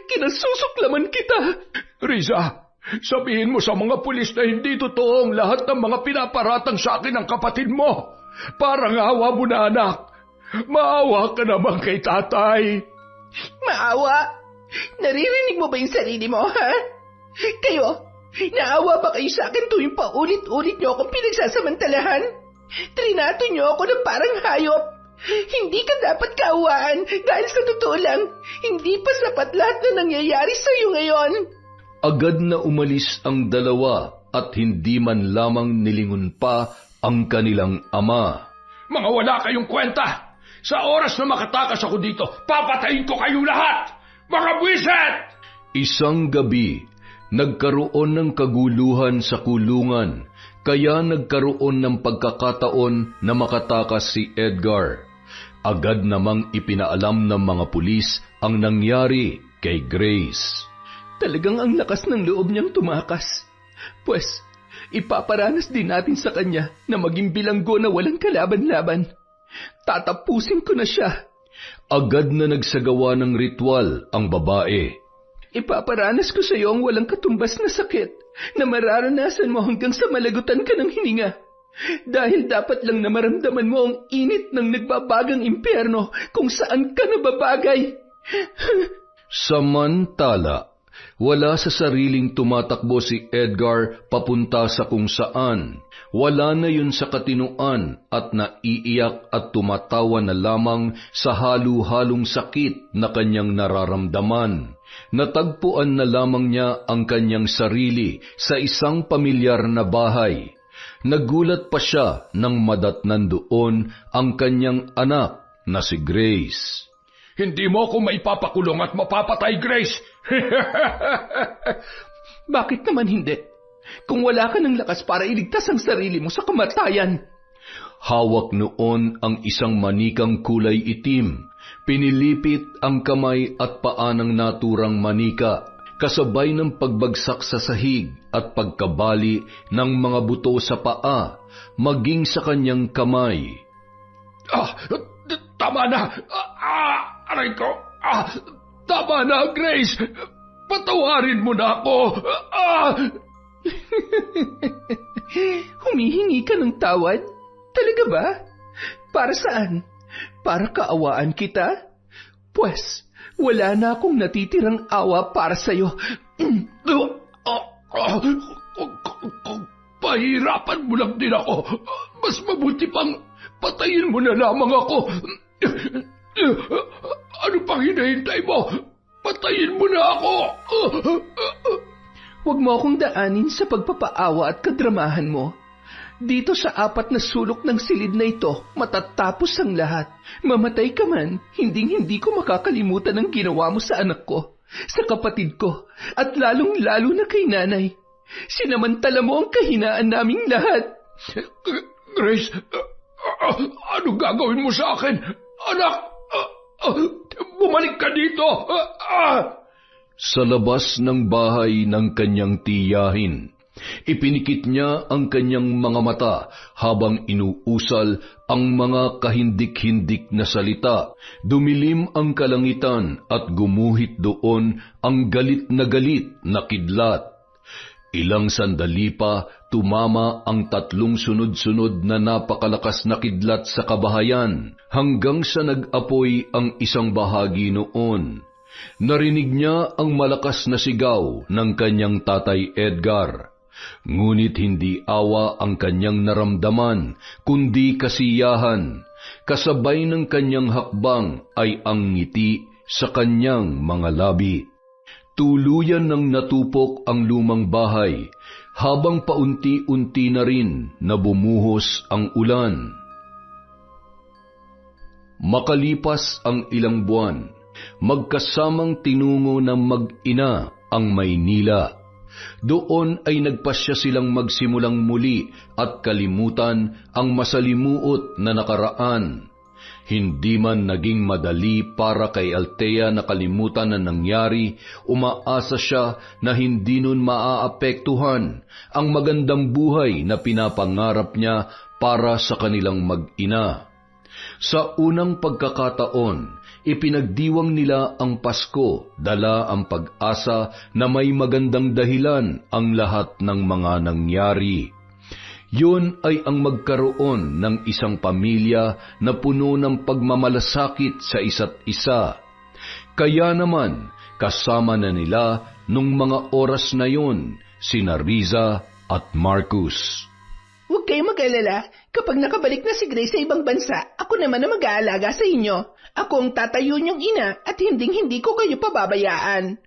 Kinasusuklaman kita. Riza, sabihin mo sa mga pulis na hindi totoo ang lahat ng mga pinaparatang sa akin ng kapatid mo. Parang awa mo na, anak. Maawa ka naman kay tatay. Maawa? Naririnig mo ba yung sarili mo, ha? Kayo, naawa ba kayo sa akin tuwing paulit-ulit niyo akong pinagsasamantalahan? Trinato niyo ako ng parang hayop. Hindi ka dapat kaawaan dahil sa totoo lang, hindi pa sapat lahat na nangyayari sa iyo ngayon. Agad na umalis ang dalawa at hindi man lamang nilingon pa ang kanilang ama. Mga wala kayong kwenta! Sa oras na makatakas ako dito, papatayin ko kayong lahat! Mga buwiset! Isang gabi, nagkaroon ng kaguluhan sa kulungan, kaya nagkaroon ng pagkakataon na makatakas si Edgar. Agad namang ipinaalam ng mga pulis ang nangyari kay Grace. Talagang ang lakas ng loob niyang tumakas. Pues, ipaparanas din natin sa kanya na maging bilanggo na walang kalaban-laban. Tatapusin ko na siya. Agad na nagsagawa ng ritual ang babae. Ipaparanas ko sa iyo ang walang katumbas na sakit na mararanasan mo hanggang sa malagutan ka ng hininga. Dahil dapat lang na maramdaman mo ang init ng nagbabagang impyerno kung saan ka nababagay. Samantala, Wala sa sariling tumatakbo si Edgar papunta sa kung saan. Wala na yun sa katinuan at naiiyak at tumatawa na lamang sa halu-halong sakit na kanyang nararamdaman. Natagpuan na lamang niya ang kanyang sarili sa isang pamilyar na bahay. Nagulat pa siya nang madatnan doon ang kanyang anak na si Grace. Hindi mo ako maipapakulong at mapapatay, Grace! Bakit naman hindi? Kung wala ka ng lakas para iligtas ang sarili mo sa kamatayan. Hawak noon ang isang manikang kulay itim. Pinilipit ang kamay at paa ng naturang manika, kasabay ng pagbagsak sa sahig at pagkabali ng mga buto sa paa, maging sa kanyang kamay. Tama na! Aray ko! Tama na, Grace! Patawarin mo na ako! Humihingi ka ng tawad? Talaga ba? Para saan? Para kaawaan kita? Pwes, wala na akong natitirang awa para sa'yo. Pahirapan mo lang din ako. Mas mabuti pang patayin mo na lamang ako. Ano pang hinahintay mo? Patayin mo na ako! Huwag mo akong daanin sa pagpapaawa at kadramahan mo. Dito sa 4 na sulok ng silid na ito, matatapos ang lahat. Mamatay ka man, hindi ko makakalimutan ang ginawa mo sa anak ko, sa kapatid ko, at lalong-lalo na kay nanay. Sinamantala mo ang kahinaan naming lahat. Grace, ano gagawin mo sa akin? Anak, bumalik ka dito! Sa labas ng bahay ng kanyang tiyahin, ipinikit niya ang kanyang mga mata habang inuusal ang mga kahindik-hindik na salita. Dumilim ang kalangitan at gumuhit doon ang galit na kidlat. Ilang sandali pa, tumama ang 3 sunod-sunod na napakalakas na kidlat sa kabahayan hanggang sa nag-apoy ang isang bahagi noon. Narinig niya ang malakas na sigaw ng kanyang tatay Edgar. Ngunit hindi awa ang kanyang naramdaman, kundi kasiyahan. Kasabay ng kanyang hakbang ay ang ngiti sa kanyang mga labi. Tuluyan nang natupok ang lumang bahay, habang paunti-unti na rin na bumuhos ang ulan. Makalipas ang ilang buwan, magkasamang tinungo ng mag-ina ang Maynila. Doon ay nagpasya silang magsimulang muli at kalimutan ang masalimuot na nakaraan. Hindi man naging madali para kay Althea na kalimutan na nangyari, umaasa siya na hindi nun maaapektuhan ang magandang buhay na pinapangarap niya para sa kanilang mag-ina. Sa unang pagkakataon, ipinagdiwang nila ang Pasko, dala ang pag-asa na may magandang dahilan ang lahat ng mga nangyari. Yun ay ang magkaroon ng isang pamilya na puno ng pagmamalasakit sa isa't isa. Kaya naman, kasama na nila nung mga oras na yun, sina Riza at Marcus. Huwag kayong mag-alala. Kapag nakabalik na si Grace sa ibang bansa, ako naman ang mag-aalaga sa inyo. Ako ang tatayo niyong ina at hindi ko kayo pababayaan.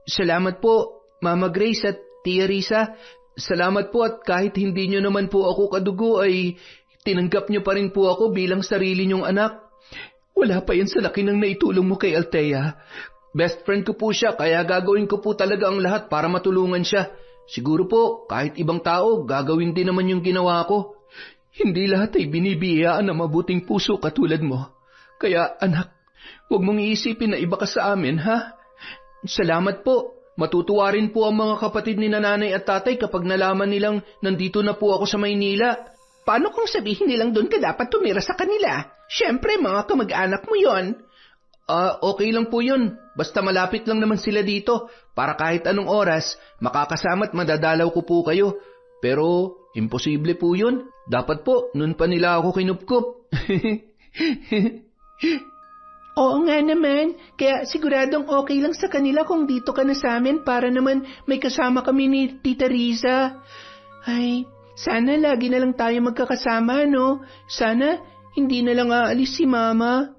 Salamat po, Mama Grace at Tia Risa. Salamat po at kahit hindi niyo naman po ako kadugo ay tinanggap niyo pa rin po ako bilang sarili niyong anak. Wala pa yan sa laki ng naitulong mo kay Althea. Best friend ko po siya kaya gagawin ko po talaga ang lahat para matulungan siya. Siguro po kahit ibang tao gagawin din naman yung ginawa ko. Hindi lahat ay binibiyayaan ng mabuting puso katulad mo. Kaya anak, huwag mong iisipin na iba ka sa amin, ha? Salamat po. Matutuwa rin po ang mga kapatid ni nanay at tatay kapag nalaman nilang nandito na po ako sa Maynila. Paano kung sabihin nilang doon ka dapat tumira sa kanila? Siyempre, mga kamag-anak mo yon. Okay lang po yun. Basta malapit lang naman sila dito para kahit anong oras, makakasama at madadalaw ko po kayo. Pero, imposible po yun. Dapat po, nun pa nila ako kinupkup. Oo nga naman, kaya siguradong okay lang sa kanila kung dito ka na sa amin para naman may kasama kami ni Tita Riza. Ay, sana lagi na lang tayo magkakasama, no? Sana hindi na lang aalis si Mama.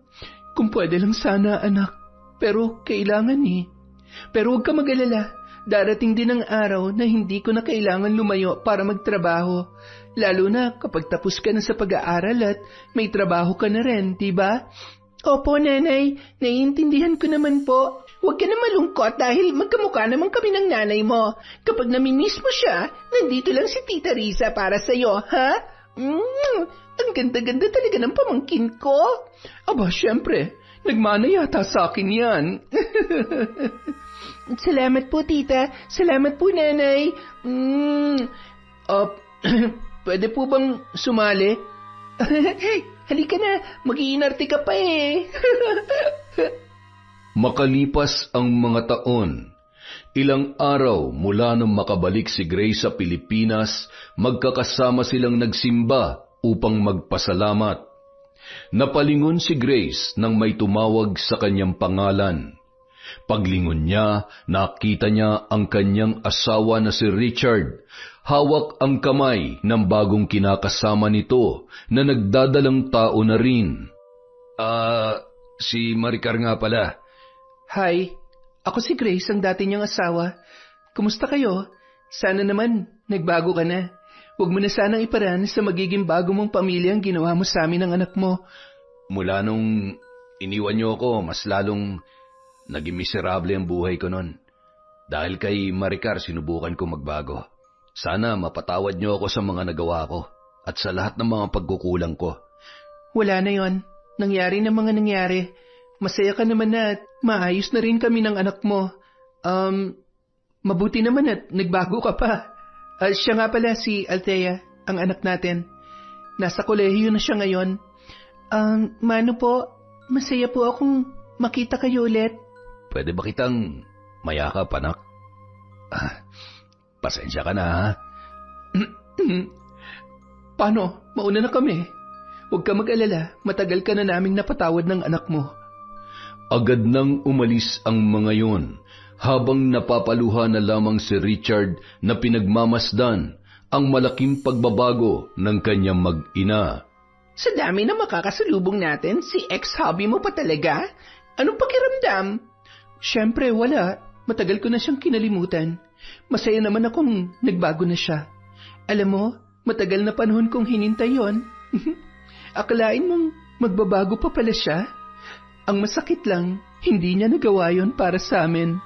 Kung pwede lang sana, anak. Pero kailangan eh. Pero huwag ka mag-alala. Darating din ang araw na hindi ko na kailangan lumayo para magtrabaho. Lalo na kapag tapos ka na sa pag-aaral at may trabaho ka na rin, di ba? Opo, Nanay. Naiintindihan ko naman po. Huwag ka na malungkot dahil magkamukha naman kami ng nanay mo. Kapag namimiss mo siya, nandito lang si Tita Riza para sa'yo, ha? Ang ganda-ganda talaga ng pamangkin ko. Aba, syempre. Nagmana yata sa akin yan. Salamat po, Tita. Salamat po, Nanay. Pwede po bang sumali? Halika na, mag-iinarte ka pa eh. Makalipas ang mga taon, ilang araw mula nang makabalik si Grace sa Pilipinas, magkakasama silang nagsimba upang magpasalamat. Napalingon si Grace nang may tumawag sa kanyang pangalan. Paglingon niya, nakita niya ang kanyang asawa na si Richard. Hawak ang kamay ng bagong kinakasama nito na nagdadalang tao na rin. Si Maricar nga pala. Hi, ako si Grace, ang dati niyang asawa. Kumusta kayo? Sana naman, nagbago ka na. Huwag mo na sanang iparaan sa magiging bago mong pamilya ang ginawa mo sa amin ng anak mo. Mula nung iniwan niyo ako, mas lalong naging miserable ang buhay ko nun. Dahil kay Maricar, sinubukan ko magbago. Sana mapatawad niyo ako sa mga nagawa ko at sa lahat ng mga pagkukulang ko. Wala na yon. Nangyari na mga nangyari. Masaya ka naman na at maayos na rin kami ng anak mo. Mabuti naman at nagbago ka pa. Siya nga pala si Althea, ang anak natin. Nasa kolehiyo na siya ngayon. Mano po, masaya po akong makita kayo ulit. Pwede ba kitang mayakap, anak? Pasensya ka na, ha? Paano? Mauna na kami. Huwag ka mag-alala, matagal ka na naming napatawad ng anak mo. Agad nang umalis ang mga yon, habang napapaluha na lamang si Richard na pinagmamasdan ang malaking pagbabago ng kanyang mag-ina. Sa dami na makakasalubong natin, si ex-hubby mo pa talaga? Anong pakiramdam? Siyempre, wala. Matagal ko na siyang kinalimutan. Masaya naman akong nagbago na siya. Alam mo, matagal na panahon kong hinintay yon. Akalain mong magbabago pa pala siya? Ang masakit lang, hindi niya nagawa yon para sa amin.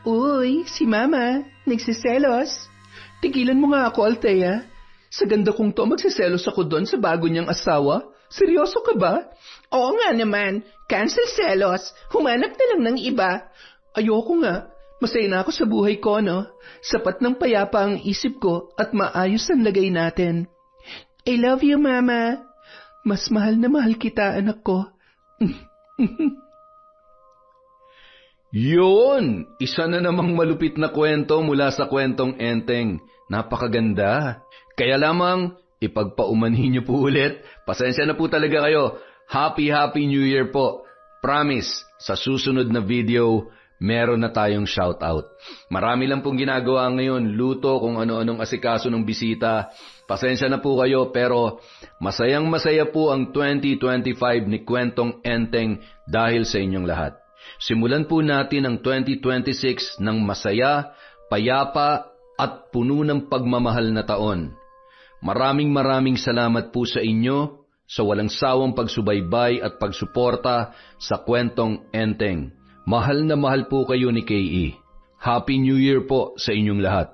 Uy, si Mama, nagsiselos. Tigilan mo nga ako, Althea. Sa ganda kong to, magsiselos ako doon sa bago niyang asawa. Seryoso ka ba? Oo nga naman, cancel selos. Humanap na lang ng iba. Ayoko nga. Masaya na ako sa buhay ko, no? Sapat ng payapa ang isip ko at maayos ang lagay natin. I love you, Mama. Mas mahal na mahal kita, anak ko. Yun! Isa na namang malupit na kwento mula sa kwentong Enteng. Napakaganda. Kaya lamang, ipagpaumanhin niyo po ulit. Pasensya na po talaga kayo. Happy New Year po. Promise, sa susunod na video, meron na tayong shoutout. Marami lang pong ginagawa ngayon, luto kung ano-anong asikaso ng bisita. Pasensya na po kayo, pero masayang-masaya po ang 2025 ni Kwentong Enteng dahil sa inyong lahat. Simulan po natin ang 2026 ng masaya, payapa at puno ng pagmamahal na taon. Maraming salamat po sa inyo sa walang sawang pagsubaybay at pagsuporta sa Kwentong Enteng. Mahal na mahal po kayo ni K.E. Happy New Year po sa inyong lahat.